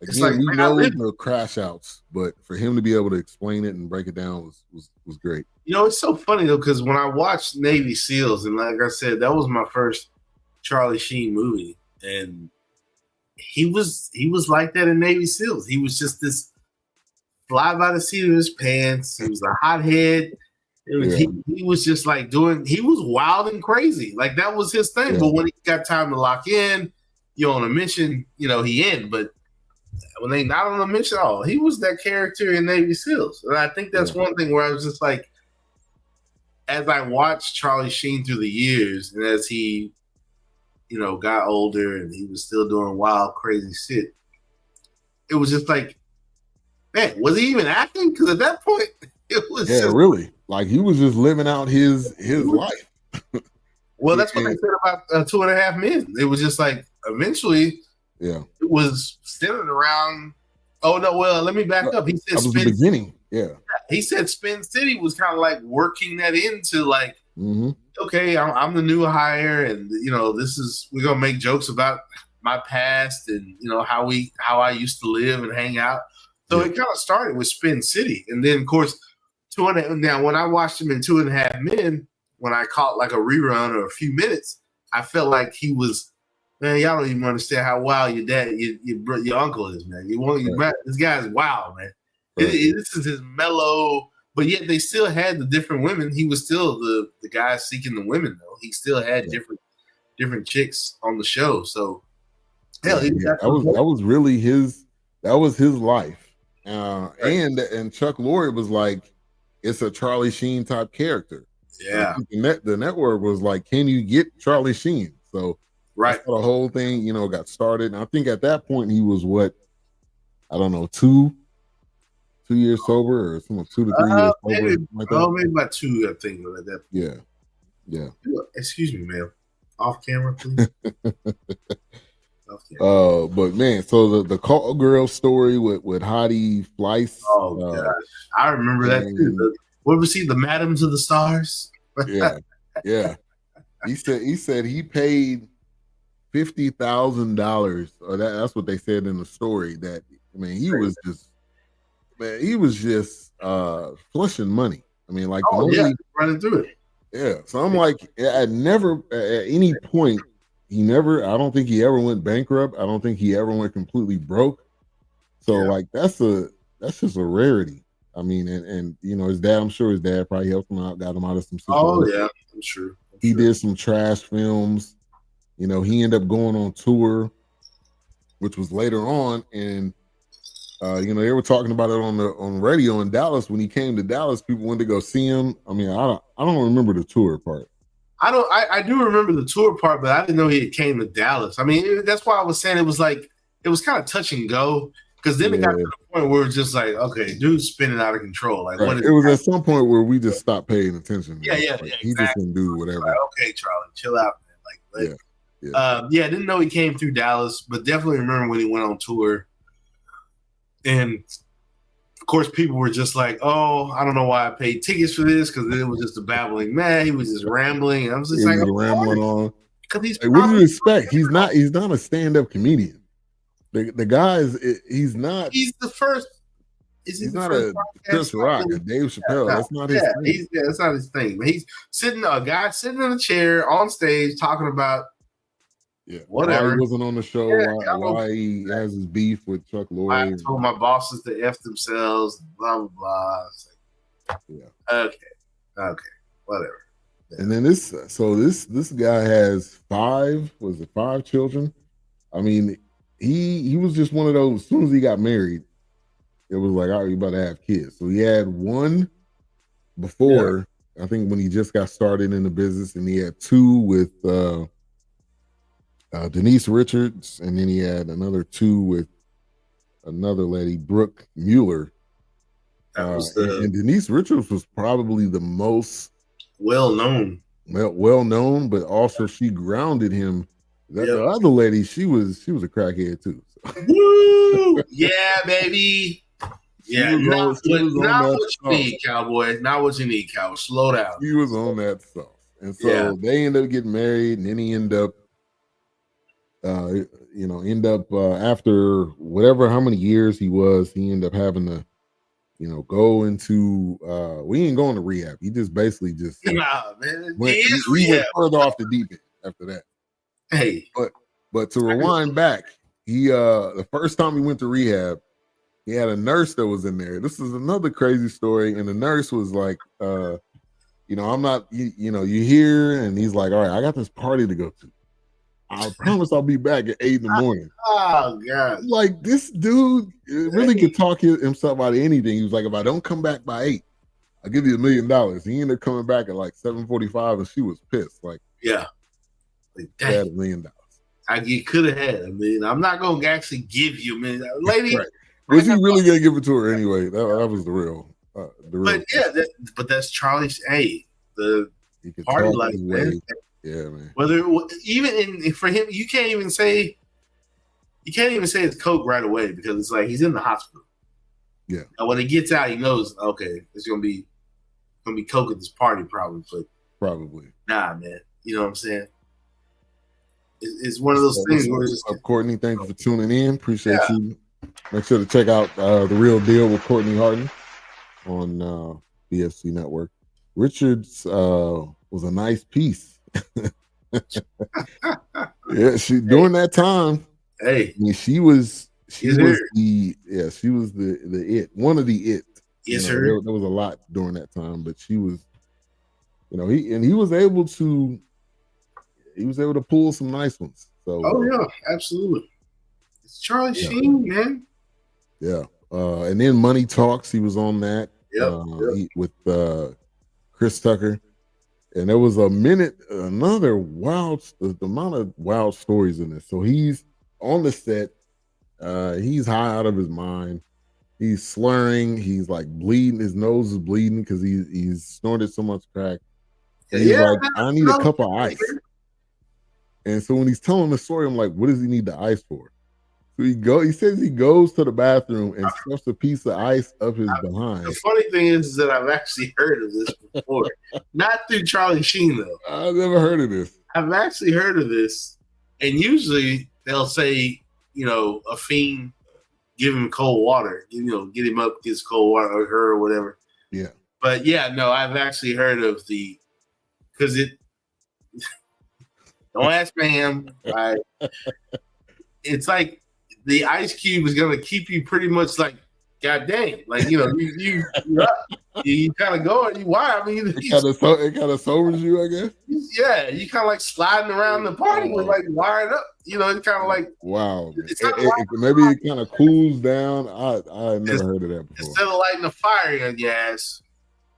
again, we know the crash outs, but for him to be able to explain it and break it down was great. It's so funny, though, because when I watched Navy SEALs, and like I said, that was my first Charlie Sheen movie, and he was like that in Navy SEALs. He was just this fly by the seat of his pants. He was a hothead. He was just like he was wild and crazy. Like that was his thing. Yeah. But when he got time to lock in, you're on a mission, he in. But when they not on a mission, he was that character in Navy SEALs. And I think that's one thing where I was just like, as I watched Charlie Sheen through the years, and as he, got older and he was still doing wild, crazy shit, it was just like, man, was he even acting? Because at that point, it was really. Like he was just living out his life. Well, that's what they said about 2.5 Men. It was just like eventually, it was centered around. Oh no! Well, let me back up. He said that was the beginning. Yeah, he said Spin City was kind of like working that into like, okay, I'm the new hire, and we're gonna make jokes about my past and how I used to live and hang out. So it kind of started with Spin City, and then of course, now when I watched him in 2.5 Men, when I caught like a rerun or a few minutes, I felt like he was, man, y'all don't even understand how wild your dad, your uncle is, man. This guy's wild, man. Right. This is his mellow, but yet they still had the different women. He was still the guy seeking the women, though. He still had different chicks on the show. So, hell, that was really his life. And Chuck Lorre was like, it's a Charlie Sheen type character. Yeah. The network was like, can you get Charlie Sheen? So that's how the whole thing, got started. And I think at that point he was I don't know, 2 years sober or 2 to 3 years maybe, sober. Like that. Maybe about 2, I think, like that. Yeah. Excuse me, man. Off camera, please. But man, so the call girl story with Hottie Fleiss. Oh gosh, I remember that too. What was he? The Madams of the Stars. yeah. He said he paid $50,000, or that's what they said in the story. That he was just flushing money. I mean, like running through it. Yeah. So I'm like, at any point. I don't think he ever went bankrupt. I don't think he ever went completely broke. So like that's just a rarity. I mean, and his dad, I'm sure his dad probably helped him out, got him out of some situations. Oh yeah, I'm sure. He did some trash films. He ended up going on tour, which was later on, and they were talking about it on radio in Dallas. When he came to Dallas, people went to go see him. I mean, I don't remember the tour part. I do remember the tour part, but I didn't know he came to Dallas. I mean, that's why I was saying it was kind of touch and go, because then it got to the point where it's just like, okay, dude's spinning out of control. Like, what is it was at some point where we just stopped paying attention. Yeah, exactly. He just didn't do whatever. Like, okay, Charlie, chill out, man. I didn't know he came through Dallas, but definitely remember when he went on tour. And of course, people were just like, "Oh, I don't know why I paid tickets for this," because it was just a babbling man. He was just rambling, and I was just rambling on. Because he's what do you expect? He's not a stand-up comedian. The guy he's not. He's the first. He's not a Chris Rock, a Dave Chappelle. That's not his thing. That's not his thing. He's a guy sitting in a chair on stage talking about. Yeah, whatever. Why he wasn't on the show, why he has his beef with Chuck Lorre. I told my bosses to F themselves, blah, blah, blah. Okay, whatever. Yeah. And then this guy has 5 children? I mean, he was just one of those, as soon as he got married, it was like, all right, you about to have kids. So he had 1 before, I think when he just got started in the business, and he had 2 with Denise Richards, and then he had another 2 with another lady, Brooke Mueller. And Denise Richards was probably the most well known, but also she grounded him. The other lady, she was a crackhead too. So. Woo! Yeah, baby. Yeah, not what you need, cowboy. Not what you need, cowboy. Slow down. He was on that sauce, and so they ended up getting married, and then he ended up. After whatever how many years he ended up having to, go into we ain't going to rehab. He just basically went further off the deep end after that. Hey, but to rewind back, he the first time he went to rehab, he had a nurse that was in there. This is another crazy story. And the nurse was like, I'm not, you hear, and he's like, all right, I got this party to go to. I promise I'll be back at 8 in the morning. Oh, God. Like, this dude really could talk himself out of anything. He was like, if I don't come back by 8, I'll give you $1 million. He ended up coming back at like 7:45, and she was pissed. Like, yeah. Like, had $1 million. You could have had $1 million. I'm not going to actually give you $1 million. Lady. Right. Was he really going to give it to her anyway? That was the real. But yeah, that's Charlie's. Hey, the party life, man. Yeah, man. Whether even for him, you can't even say it's coke right away because it's like he's in the hospital. Yeah. And when he gets out, he knows okay, it's gonna be coke at this party probably. But probably. Nah, man. You know what I'm saying? It's one of those things where it's just, Courtney, thank you for tuning in. Appreciate you. Make sure to check out The Real Deal with Courtney Harden on BFC Network. Richards was a nice piece. Yeah, she during that time. Hey, I mean, she was the it, one of the it. Yes, sir. There was a lot during that time, but she was, he was able to pull some nice ones. So, oh yeah, absolutely. It's Charlie Sheen, man. Yeah, and then Money Talks. He was on that. With Chris Tucker. And there was the amount of wild stories in this. So he's on the set. He's high out of his mind. He's slurring. He's like bleeding. His nose is bleeding because he's snorted so much crack. And he's like, I need a cup of ice. And so when he's telling the story, I'm like, what does he need the ice for? So he says he goes to the bathroom and stuffs a piece of ice up his behind. The funny thing is that I've actually heard of this before. Not through Charlie Sheen, though. I've never heard of this. I've actually heard of this. And usually they'll say, a fiend, give him cold water. Get him up, gets cold water, or her, or whatever. Yeah. But yeah, no, I've actually heard of because don't ask me him. It's like, the ice cube is gonna keep you pretty much like, god dang, like you kind of go. Why? I mean, it kind of sobers you, I guess. Yeah, you kind of like sliding around the party with like wired up. It's kind of like wow. Maybe it kind of cools down. I never heard of that before. Instead of lighting a fire in your ass,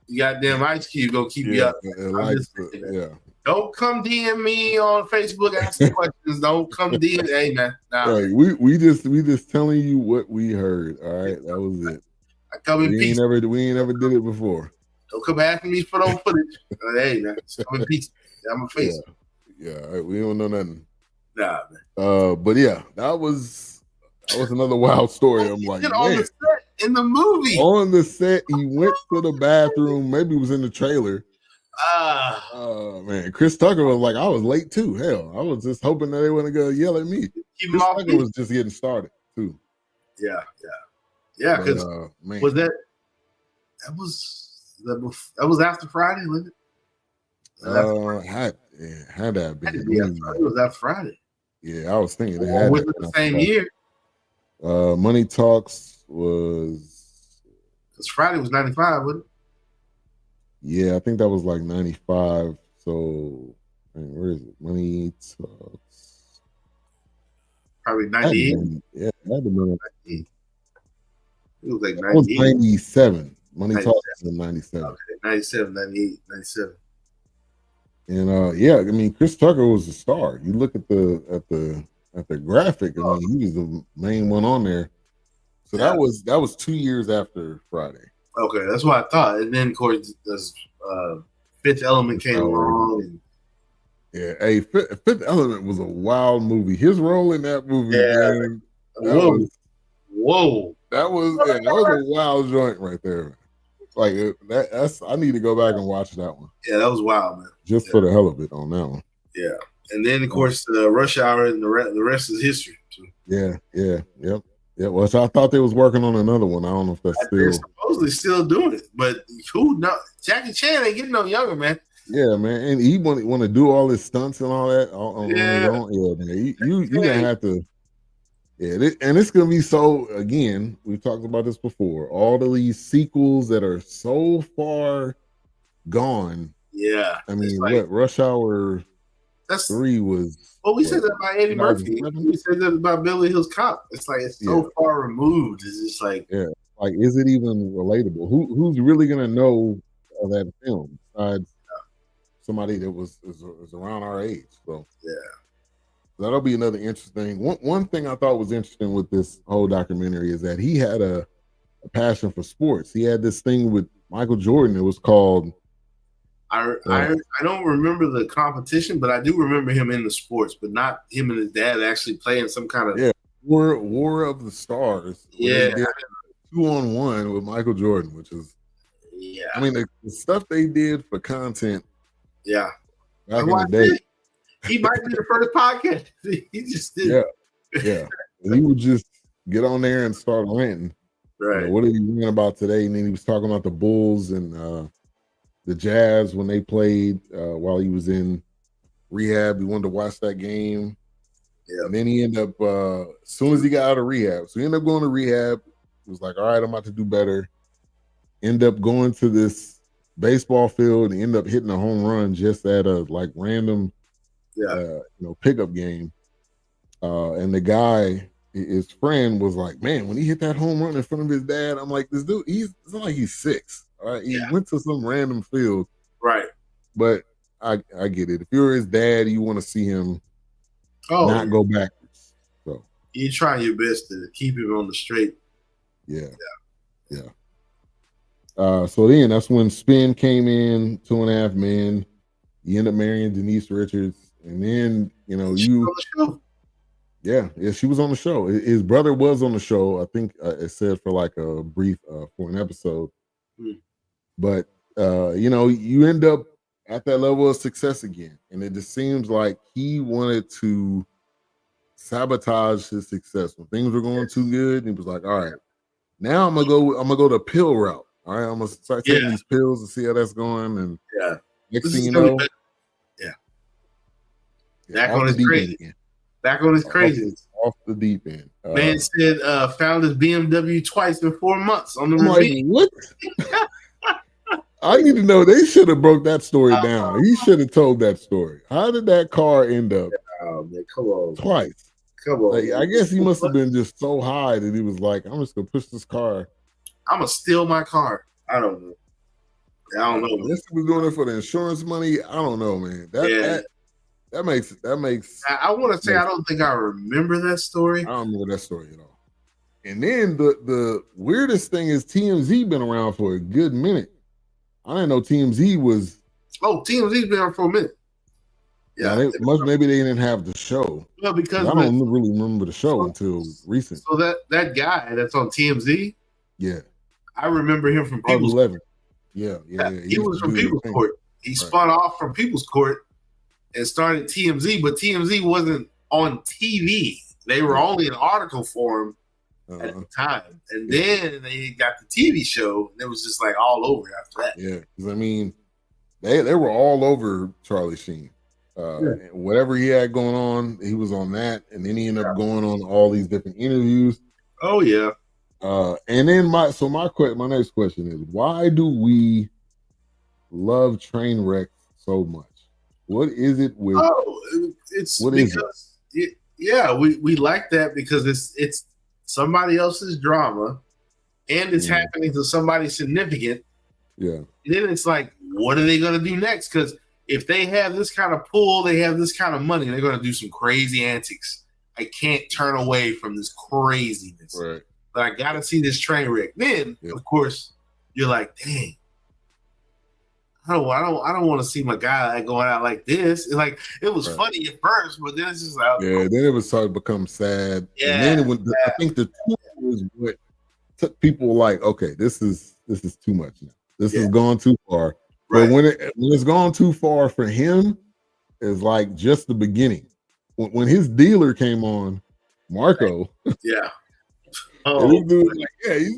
you goddamn ice cube gonna keep you up. Yeah. Don't come DM me on Facebook asking questions. Don't come DM. Hey man, nah. Right. We just telling you what we heard. All right, that was it. I come in peace. We ain't never did it before. Don't come asking me for no footage. Hey man, come in peace. I'm a face. Yeah. All right. We don't know nothing. Nah, man. But yeah, that was another wild story. I'm like, on the set in the movie. On the set, he went to the bathroom. Maybe it was in the trailer. Man, Chris Tucker was like, I was late too. Hell, I was just hoping that they wouldn't go yell at me. Chris Tucker was just getting started too. Yeah. Because was that was after Friday, wasn't it? Had that been? It was after Friday. Yeah, I was thinking they had within the same year. Money Talks was because Friday was 95, wasn't it? Yeah, I think that was like 95. So, where is it? Money Talks. Probably 98. Yeah, it had to be 98. It was like 98. It was 97. Money Talks was in 97. Okay, 97, 98, 97. And Chris Tucker was a star. You look at the graphic. I mean, he was the main one on there. So that was 2 years after Friday. Okay, that's what I thought. And then, of course, this Fifth Element came along. And hey, Fifth Element was a wild movie. His role in that movie, man, that was a wild joint right there. Like that's I need to go back and watch that one. Yeah, that was wild, man. Just for the hell of it on that one. Yeah, and then of course Rush Hour and the rest is history. Too. Yep. Yeah, well, so I thought they was working on another one. I don't know if that's They're supposedly still doing it, but who knows? Jackie Chan ain't getting no younger, man. Yeah, man, and he want to do all his stunts and all that. Man. You gonna have to and it's gonna be so. Again, we've talked about this before. All of these sequels that are so far gone. Yeah, I mean, like, what Rush Hour that's 3 was? well, we said that about Eddie Murphy. 2007? We said that about Beverly Hills Cop. It's like it's so far removed. It's just like like, is it even relatable? Who's really gonna know of that film besides somebody that was around our age? So that'll be another interesting. One thing I thought was interesting with this whole documentary is that he had a passion for sports. He had this thing with Michael Jordan. It was called. I don't remember the competition, but I do remember him in the sports, but not him and his dad actually playing some kind of War of the Stars. Yeah, 2-on-1 with Michael Jordan, which is I mean the stuff they did for content. Yeah, back in the day. He might be the first podcast. He just did. Yeah. He would just get on there and start ranting. Right. You know, what are you reading about today? And then he was talking about the Bulls and the Jazz when they played while he was in rehab. He wanted to watch that game. Yeah. And then he ended up, as soon as he got out of rehab, so he ended up going to rehab. He was like, all right, I'm about to do better. End up going to this baseball field and end up hitting a home run just at a like random pickup game. And the guy, his friend, was like, man, when he hit that home run in front of his dad, I'm like, this dude, it's not like he's 6. All right, he went to some random field. Right. But I get it. If you're his dad, you want to see him not go backwards. So you're trying your best to keep him on the straight. Yeah. So then that's when Spin came in, 2.5 Men. You end up marrying Denise Richards. And then, she was on the show. Yeah, she was on the show. His brother was on the show. I think it said for like a brief, for an episode. But, you end up at that level of success again. And it just seems like he wanted to sabotage his success. When things were going too good, he was like, all right, now I'm gonna go the pill route. All right, I'm gonna start taking these pills and see how that's going. And next thing you know, back on his crazy. Back on his crazy. Off the deep end. Man said found his BMW twice in 4 months on the ravine. Like, what? I need to know. They should have broke that story down. He should have told that story. How did that car end up? Oh man, come on. Twice. Come on. Like, I guess he must have been just so high that he was like, I'm just gonna push this car. I'm gonna steal my car. I don't know. This was doing it for the insurance money. I don't know, man. That makes. I want to say I don't think I remember that story. I don't remember that story at all. And then the weirdest thing is TMZ been around for a good minute. I didn't know TMZ was. Oh, TMZ's been around for a minute. Yeah, maybe they didn't have the show. Well, because I don't really remember the show until recent. So that guy that's on TMZ. Yeah, I remember him from People's 11. Yeah. He was from People's Court. He spun off from People's Court and started TMZ, but TMZ wasn't on TV. They were only in article form at the time. And then they got the TV show, and it was just like all over after that. Yeah, because I mean, they were all over Charlie Sheen. Whatever he had going on, he was on that, and then he ended up going on all these different interviews. Oh yeah. And then my next question is, why do we love train wrecks so much? What is it with? Oh, it's what because is it? We like that because it's somebody else's drama, and it's happening to somebody significant. Yeah. And then it's like, what are they going to do next? Because if they have this kind of pull, they have this kind of money, they're going to do some crazy antics. I can't turn away from this craziness. Right. But I got to see this train wreck. Then, of course, you're like, dang. I don't want to see my guy going out like this. Like, it was funny at first, but then it's just like, then it was starting to become sad. Yeah, and then I think the tour is what took people like, okay, this is too much now. This has gone too far. Right. But when it's gone too far for him, it's like just the beginning. When his dealer came on, Marco. Yeah. He's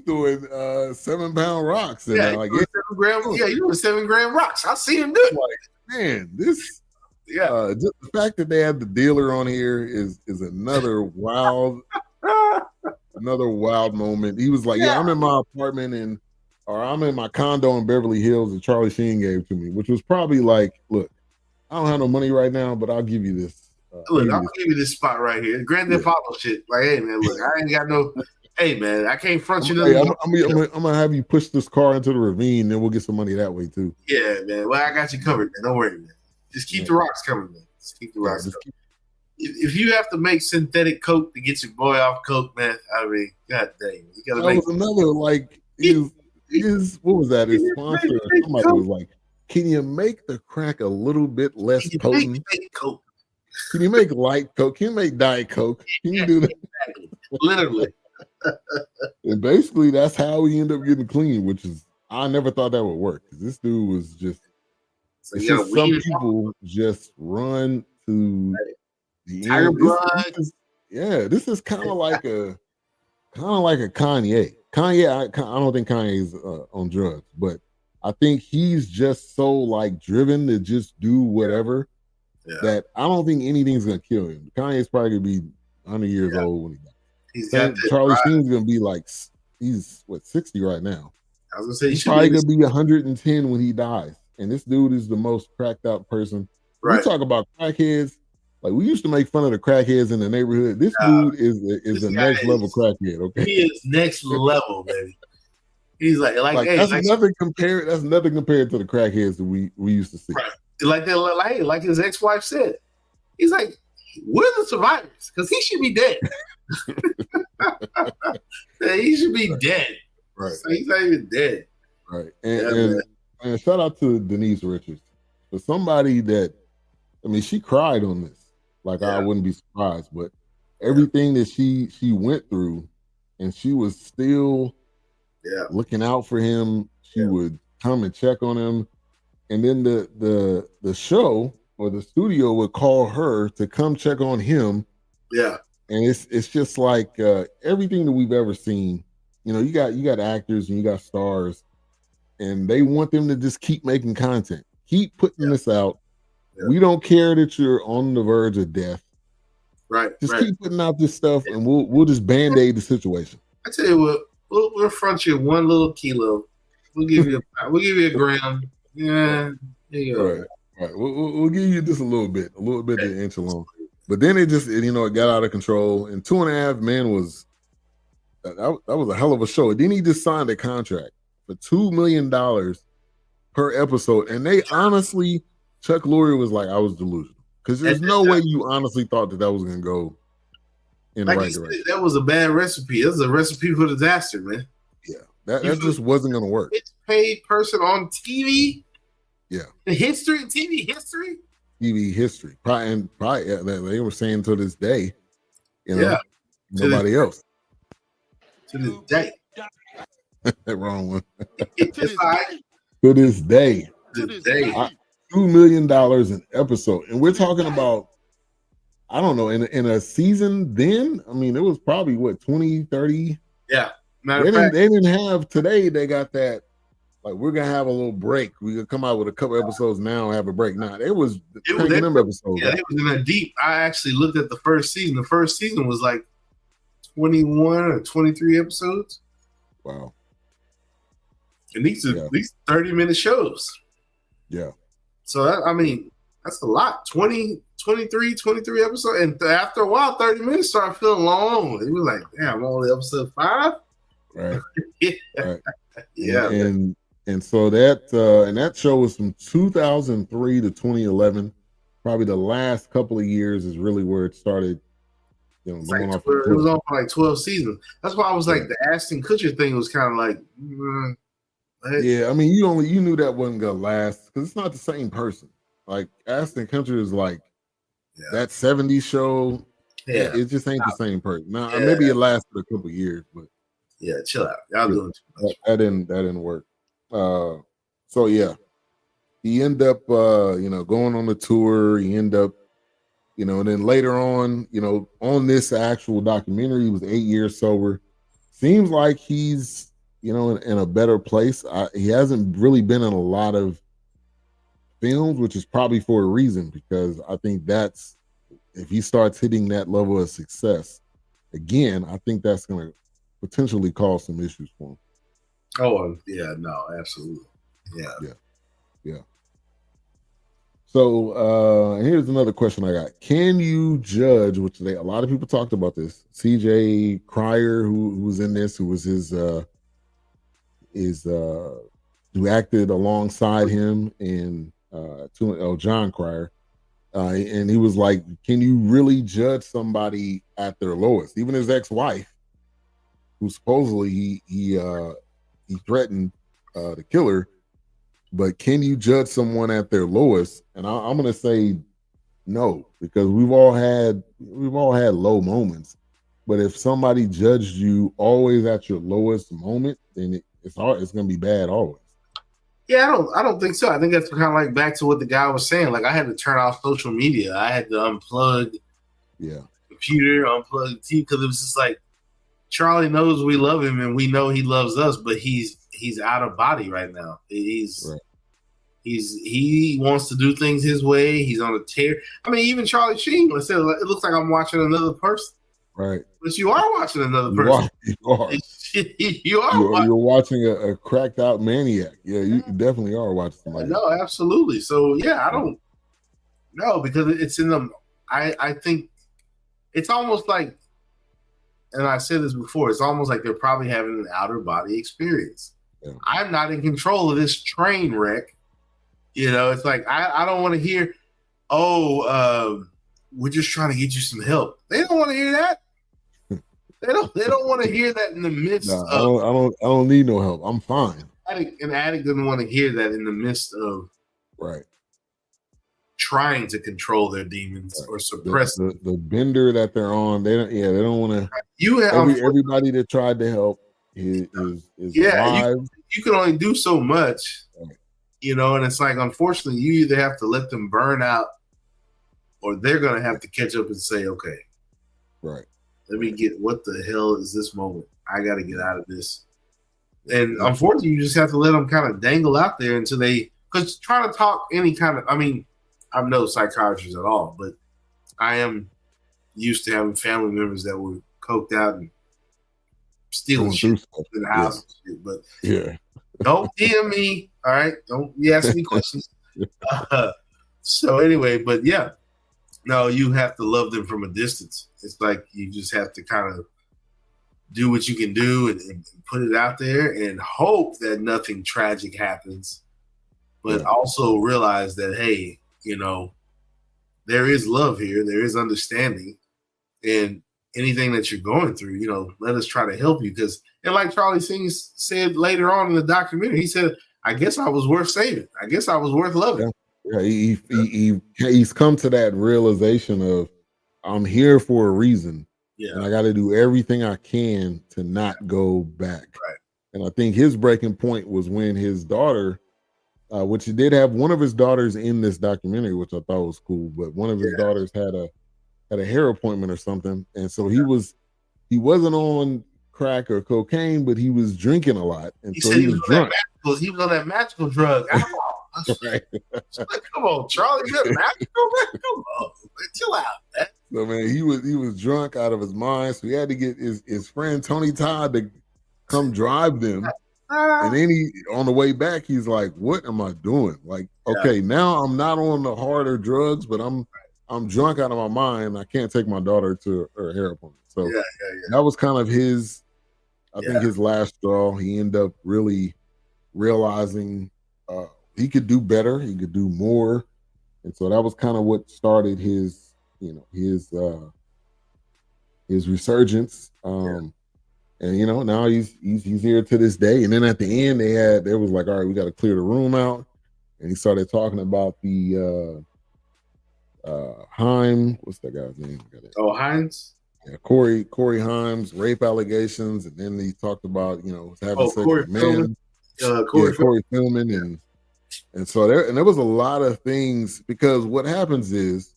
doing 7-pound rocks. And like 7 gram. Yeah, he's doing 7 gram rocks. I see him do it. Like, man, this. Yeah, just the fact that they had the dealer on here is another wild another wild moment. He was like, "Yeah, I'm in my apartment or I'm in my condo in Beverly Hills that Charlie Sheen gave to me," which was probably like, "Look, I don't have no money right now, but I'll give you this. Look, I'm gonna give you this spot right here. Grand Theft Auto shit. Like, hey man, look, I ain't got no. Hey man, I can't front you. I'm gonna have you push this car into the ravine, then we'll get some money that way too." Yeah, man. Well, I got you covered, man. Don't worry, man. Just keep the rocks coming, man. Just keep the rocks coming. If you have to make synthetic coke to get your boy off coke, man, I mean, god dang, you gotta that was another like is what was that? His sponsor or somebody was like, "Can you make the crack a little bit less potent? Coke? Can you make light coke? Can you make diet coke? Can you do that?" Exactly. Literally. And basically, that's how he ended up getting clean, which is I never thought that would work because this dude was just. So it's just some people just run to the end. This is kind of like a Kanye. I don't think Kanye's on drugs, but I think he's just so like driven to just do whatever that I don't think anything's gonna kill him. Kanye's probably gonna be 100 years old when he dies. Charlie Sheen's gonna be like he's 60 right now. I was gonna say he's probably gonna be 110 when he dies. And this dude is the most cracked out person. Right. We talk about crackheads. Like we used to make fun of the crackheads in the neighborhood. This dude is the next level crackhead. Okay, he is next level, baby. He's like hey, that's nothing compared. That's nothing compared to the crackheads that we used to see. Right. Like his ex-wife said, he's like, we're the survivors because he should be dead. He should be dead. Right. So he's not even dead. Right. And shout out to Denise Richards for somebody that, I mean, she cried on this. Like I wouldn't be surprised, but everything that she went through, and she was still looking out for him. She would come and check on him, and then the show or the studio would call her to come check on him. Yeah, and it's just like everything that we've ever seen. You know, you got actors and you got stars. And they want them to just keep making content, keep putting this out. Yeah. We don't care that you're on the verge of death. Right. Just keep putting out this stuff, and we'll just band-aid the situation. I tell you what, we'll front you 1 little kilo. We'll give you a gram. Yeah, there you go. Right. We'll give you just a little bit to inch along. But then it got out of control. And 2.5 Men was that was a hell of a show. Then he just signed a contract for $2 million per episode. And they honestly, Chuck Lorre was like, I was delusional. Because there's no way you honestly thought that was going to go in the right direction. That was a bad recipe. That was a recipe for disaster, man. Yeah. That just wasn't going to work. It's paid person on TV? Yeah. TV history? TV history. Probably they were saying to this day, nobody else. To this day. That wrong one. To this day. $2 million an episode. And we're talking about, I don't know, in a season then, I mean, it was probably 20, 30. Yeah. They didn't have today, they got that, like, we're going to have a little break. We're going to come out with a couple episodes now and have a break. Now, it was them episodes. Yeah, it was in a deep. I actually looked at the first season. The first season was like 21 or 23 episodes. Wow. And these 30-minute shows. Yeah. So, that's a lot. 23 episodes. And after a while, 30 minutes started feeling long. It was like, damn, I'm only episode 5? Right. Right. Yeah. And so that show was from 2003 to 2011. Probably the last couple of years is really where it started. Going off. It was on for like 12 seasons. That's why I was like, the Ashton Kutcher thing was kind of like, yeah. I mean, you knew that wasn't gonna last because it's not the same person. Like Ashton Kutcher is like that 70s show. Yeah, it just ain't the same person. Now maybe it lasted a couple of years, but chill out. Y'all doing too much. That didn't work. So yeah, he ended up going on the tour. He ended up and then later on, on this actual documentary, he was 8 years sober. Seems like he's in a better place. He hasn't really been in a lot of films, which is probably for a reason, because I think if he starts hitting that level of success again, I think that's going to potentially cause some issues for him. Oh yeah, no, absolutely, yeah. So here's another question I got. Can you judge, which a lot of people talked about this, CJ Cryer, who was in this, who was his who acted alongside him in John Cryer, and he was like, can you really judge somebody at their lowest? Even his ex-wife, who supposedly he threatened to kill her. But can you judge someone at their lowest? And I'm going to say no, because we've all had low moments. But if somebody judged you always at your lowest moment, then it's hard. It's going to be bad always. Yeah, I don't think so. I think that's kind of like back to what the guy was saying. Like I had to turn off social media. I had to unplug the computer, unplug the TV, because it was just like Charlie knows we love him and we know he loves us, but he's out of body right now. He wants to do things his way. He's on a tear. I mean, even Charlie Sheen, it looks like I'm watching another person. Right. But you are watching another person. You are. You're watching a cracked out maniac. Yeah, you definitely are watching somebody. No, absolutely. So yeah, I don't know, because it's in them. I think it's almost like, and I said this before, it's almost like they're probably having an outer body experience. Yeah. I'm not in control of this train wreck. It's like I don't want to hear, we're just trying to get you some help. They don't want to hear that. They don't want to hear that in the midst of. I don't need no help. I'm fine. An addict doesn't want to hear that in the midst of trying to control their demons or suppress the bender that they're on. They don't want to. Everybody that tried to help is alive. You can only do so much. And it's like, unfortunately, you either have to let them burn out, or they're going to have to catch up and say, okay, let me get, what the hell is this moment? I got to get out of this. And unfortunately, you just have to let them kind of dangle out there until because trying to talk any kind of, I mean, I'm no psychiatrist at all, but I am used to having family members that were coked out and stealing shit in the house. But don't DM me. All right. Don't be asking me questions. So anyway, but yeah, no, you have to love them from a distance. It's like you just have to kind of do what you can do and put it out there and hope that nothing tragic happens, but also realize that, hey, there is love here. There is understanding, and anything that you're going through, let us try to help you. And like Charlie Sheen said later on in the documentary, he said, I guess I was worth saving. I guess I was worth loving. He's come to that realization of, I'm here for a reason. And I got to do everything I can to not go back. Right. And I think his breaking point was when his daughter, which he did have one of his daughters in this documentary, which I thought was cool, but one of his daughters had a hair appointment or something. And so he wasn't on crack or cocaine, but he was drinking a lot. And so he was drunk. He was on that magical drug. Right. Come on, Charlie, you got magical, man? Come on, chill out, man. So man, he was drunk out of his mind. So he had to get his friend Tony Todd to come drive them. And then on the way back, he's like, "What am I doing? Like, okay, now I'm not on the harder drugs, but I'm drunk out of my mind. I can't take my daughter to her hair appointment." So that was kind of his, I think, his last straw. He ended up really realizing he could do better, he could do more, and so that was kind of what started his resurgence. And now he's here to this day. And then at the end, they was like, all right, we got to clear the room out. And he started talking about the Haim, what's that guy's name? Hines? Yeah, Corey Himes, rape allegations, and then he talked about having sex with men. Corey Philman, and so there was a lot of things, because what happens is,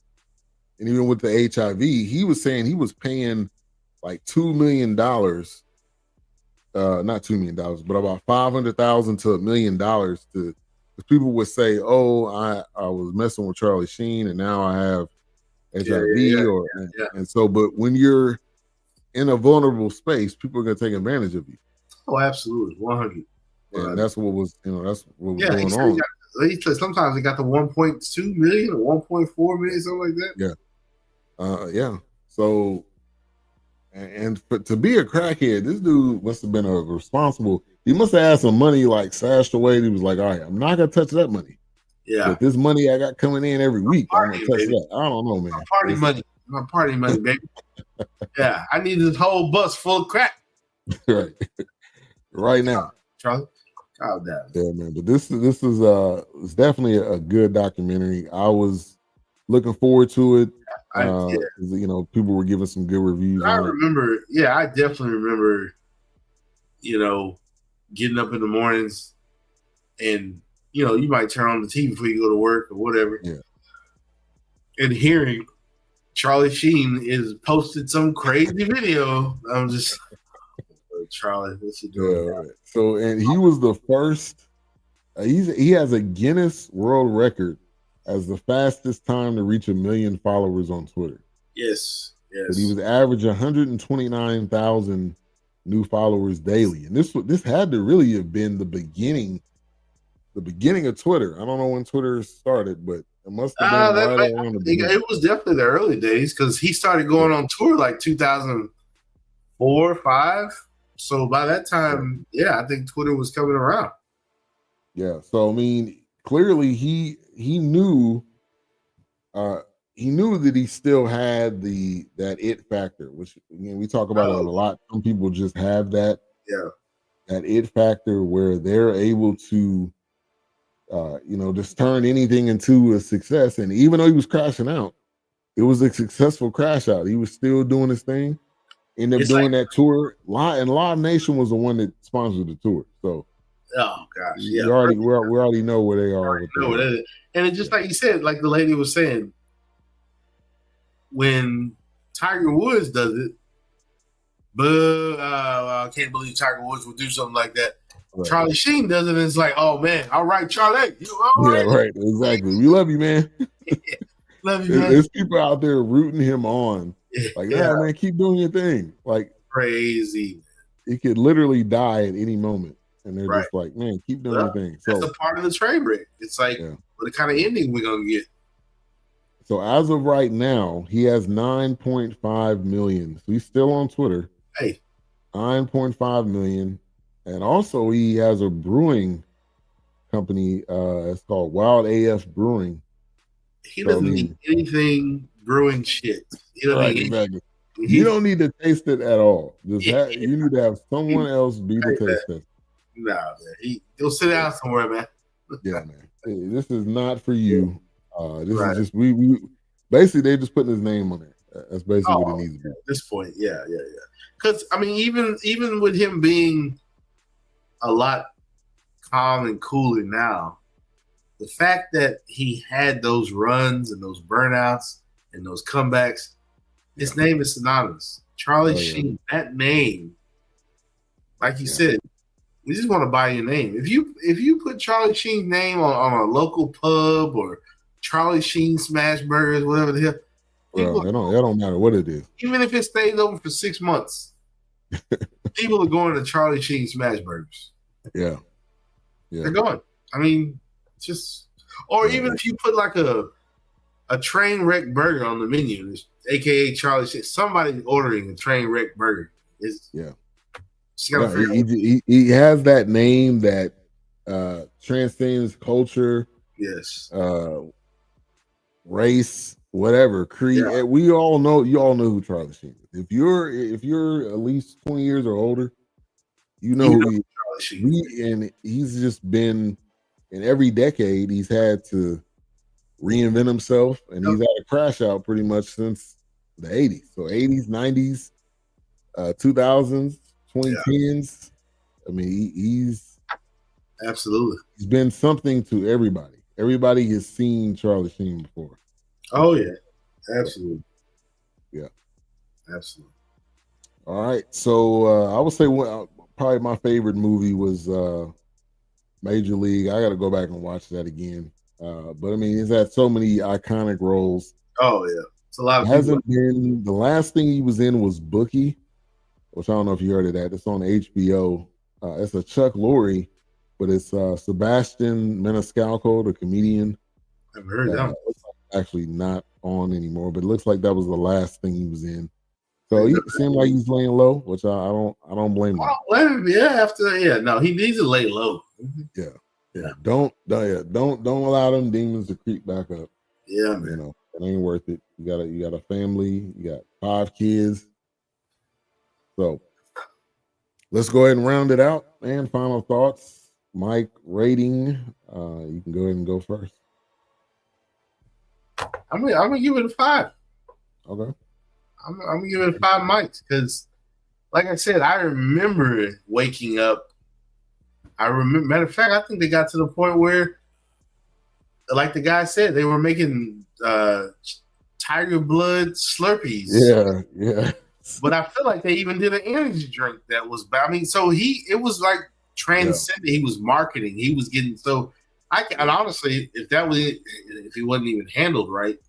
and even with the HIV, he was saying he was paying like $2 million, not $2 million, but about $500,000 to $1 million to people would say, "Oh, I was messing with Charlie Sheen, and now I have HIV," and so. But when you're in a vulnerable space, people are going to take advantage of you. Oh, absolutely, 100. And that's what was, that's what was Yeah, going on. He said sometimes they got the 1.2 million or 1.4 million, something like that. Yeah. Yeah. So, and to be a crackhead, this dude must have been a responsible. He must have had some money like stashed away. He was like, all right, I'm not going to touch that money. Yeah. But this money I got coming in every week, I'm going to touch baby. that. I don't know, man. My party money, baby. Yeah. I need this whole bus full of crack. Right. Right now. Charlie. Oh, damn. Yeah, man. But this is it's definitely a good documentary. I was looking forward to it. People were giving some good reviews. I definitely remember, getting up in the mornings and, you might turn on the TV before you go to work or whatever. Yeah. And hearing Charlie Sheen is posted some crazy video. I'm just, Charlie, what's he doing? Yeah. So, and he was the first. He has a Guinness World Record as the fastest time to reach 1 million followers on Twitter. Yes. But he was averaging 129,000 new followers daily, and this had to really have been the beginning of Twitter. I don't know when Twitter started, but it must have been right around the beginning. It was definitely the early days because he started going on tour like 2004, 5. So by that time, I think Twitter was coming around. Yeah. So I mean, clearly he knew that he still had that it factor, which we talk about it a lot. Some people just have that it factor where they're able to just turn anything into a success. And even though he was crashing out, it was a successful crash out. He was still doing his thing. Ended up doing that tour. And Live Nation was the one that sponsored the tour. So, oh gosh, we already know where they are. And it's just like you said, like the lady was saying, when Tiger Woods does it, but I can't believe Tiger Woods would do something like that. Right. Charlie Sheen does it, and it's like, oh man, all right, Charlie, right, exactly. We love you, man. Love you, man. There's people out there rooting him on. Like, man, keep doing your thing. Like, crazy. He could literally die at any moment. And they're just like, man, keep doing your thing. So that's a part of the train wreck. It's like, what kind of ending we're going to get? So as of right now, he has 9.5 million. So he's still on Twitter. Hey. 9.5 million. And also he has a brewing company. It's called Wild AF Brewing. He doesn't need anything brewing shit. Exactly. You don't need to taste it at all. You need to have someone else be the taste tester. Nah, man. He'll sit down somewhere, man. Yeah, man. Hey, this is not for you. This is just we basically they're just putting his name on there. That's basically what it needs to be. At this point, yeah. Because I mean, even with him being a lot calm and cooler now, the fact that he had those runs and those burnouts and those comebacks, his name is synonymous. Charlie Sheen, that name, like you said, we just want to buy your name. If you put Charlie Sheen's name on a local pub or Charlie Sheen Smash Burgers, whatever the hell, it don't matter what it is. Even if it stays open for 6 months, people are going to Charlie Sheen Smash Burgers. Yeah. They're going. I mean, just even if you put like a train wreck burger on the menu, aka Charlie Sheen, somebody ordering a train wreck burger is he has that name that transcends culture, race, whatever, creed. We all know, you all know who Charlie Sheen is. If you're at least 20 years or older, you know who Charlie Sheen is. And he's just been in every decade. He's had to reinvent himself, and he's had a crash out pretty much since the 80s. So 80s, 90s, 2000s, 2010s. I mean, he's absolutely. He's been something to everybody. Everybody has seen Charlie Sheen before. Oh yeah, absolutely. Yeah, absolutely. All right, so I would say probably my favorite movie was Major League. I got to go back and watch that again. But I mean, he's had so many iconic roles. Oh yeah, it's a lot of. Hasn't been the last thing he was in was Bookie. which I don't know if you heard of that. It's on HBO. It's a Chuck Lorre, but it's Sebastian Maniscalco, the comedian. I've heard that. It's actually not on anymore, but it looks like that was the last thing he was in. So he seemed like he's laying low, which I don't blame him. I don't blame him. Yeah, no, he needs to lay low. Yeah. Don't allow them demons to creep back up. Yeah, man. You know, it ain't worth it. You got a family, you got 5 kids. So let's go ahead and round it out. And final thoughts. Mike, rating. You can go ahead and go first. I'm gonna give it a 5. Okay. I'm gonna give it a 5 mics because, like I said, I remember waking up. Matter of fact, I think they got to the point where, like the guy said, they were making tiger blood Slurpees. Yeah. But I feel like they even did an energy drink that was. I mean, so it was like transcendent. He was marketing. He was getting so. And honestly, if he wasn't even handled right,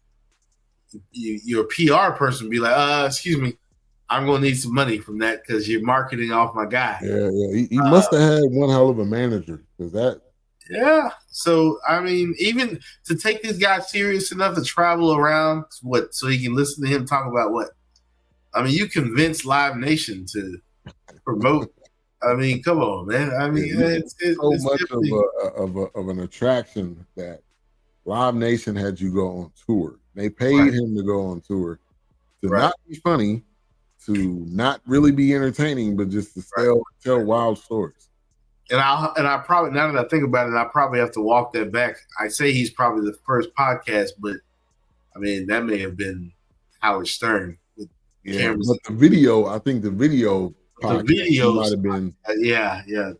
your PR person would be like, excuse me, I'm going to need some money from that because you're marketing off my guy. Yeah. He must have had one hell of a manager because that. Yeah. So, I mean, even to take this guy serious enough to travel around, so he can listen to him talk about what? I mean, you convinced Live Nation to promote. I mean, come on, man. I mean, it's so much of an attraction that Live Nation had you go on tour. They paid him to go on tour to not be funny, to not really be entertaining, but just to tell wild stories. And I probably, now that I think about it, I probably have to walk that back. I say he's probably the first podcast, but I mean that may have been Howard Stern with cameras. But I think the video podcast might have been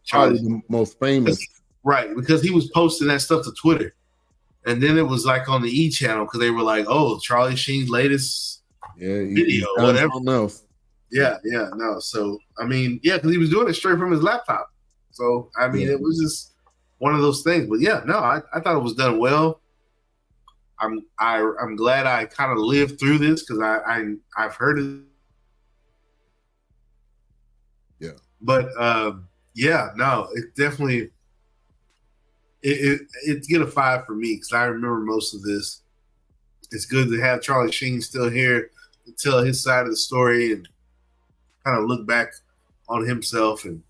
Charlie, the most famous, because he was posting that stuff to Twitter. And then it was like on the E channel because they were like, "Oh, Charlie Sheen's latest video, whatever." Else. Yeah, no. So I mean, because he was doing it straight from his laptop. So I mean, it was just one of those things. But yeah, no, I thought it was done well. I'm glad I kind of lived through this because I've heard it. Yeah. But no, it definitely. It get a 5 for me because I remember most of this. It's good to have Charlie Sheen still here to tell his side of the story and kind of look back on himself and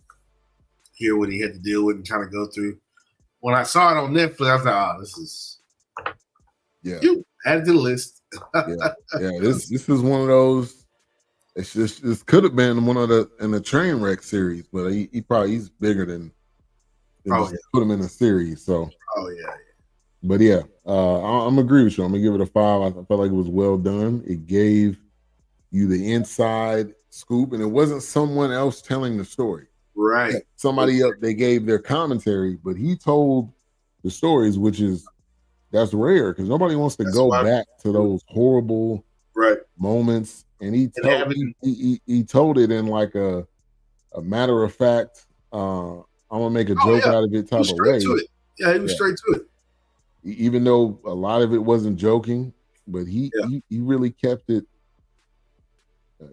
hear what he had to deal with and kind of go through. When I saw it on Netflix, I was like, this is add it to the list. This is one of those. It's just this could have been one of the train wreck series, but he's bigger than put him in a series. So but I'm agree with you. I'm gonna give it a 5. I felt like it was well done. It gave you the inside scoop, and it wasn't someone else telling the story. Right. Like somebody else, they gave their commentary, but he told the stories, that's rare because nobody wants to go back to those horrible moments. And he told it in like a matter of fact, I'm gonna make a joke out of it type of way. Yeah, he was straight to it. Even though a lot of it wasn't joking, but he really kept it.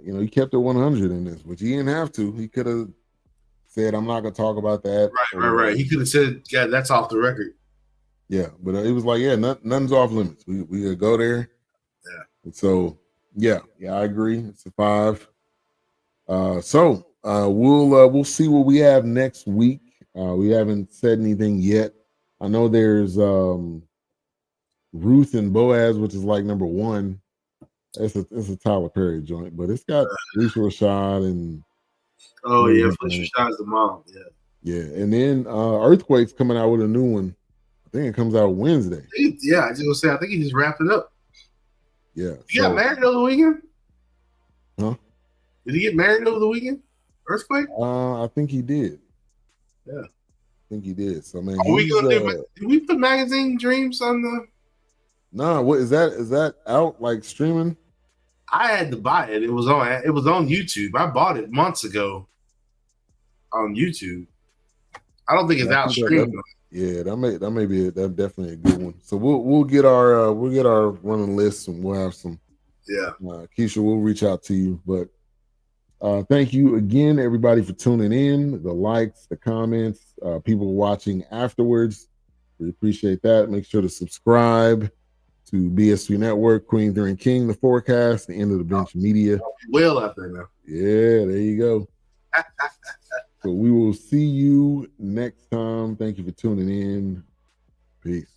He kept it 100 in this, which he didn't have to. He could have said, "I'm not gonna talk about that." Right. He could have said, "Yeah, that's off the record." Yeah, but it was like, nothing's off limits. We could go there. Yeah. And so, I agree. It's a 5. So we'll see what we have next week. We haven't said anything yet. I know there's Ruth and Boaz, which is like number 1. It's a Tyler Perry joint, but it's got Felicia Rashad and Felicia Rashad's the mom. And then Earthquake's coming out with a new one. I think it comes out Wednesday. I just gonna say I think he just wrapped it up. Yeah. He got married over the weekend? Huh? Did he get married over the weekend? Earthquake? I think he did. Yeah. I think he did. So man, did we put Magazine Dreams on the? Nah, what is that? Is that out like streaming? I had to buy it. It was on YouTube. I bought it months ago on YouTube. I don't think it's out streaming. That may be it. That's definitely a good one. So we'll get our running list and we'll have some. Yeah. Keisha, we'll reach out to you, but Thank you again, everybody, for tuning in. The likes, the comments, people watching afterwards. We appreciate that. Make sure to subscribe to BS3 Network, Queen During King, the Forecast, the End of the Bench Media. Well out there now. Yeah, there you go. So we will see you next time. Thank you for tuning in. Peace.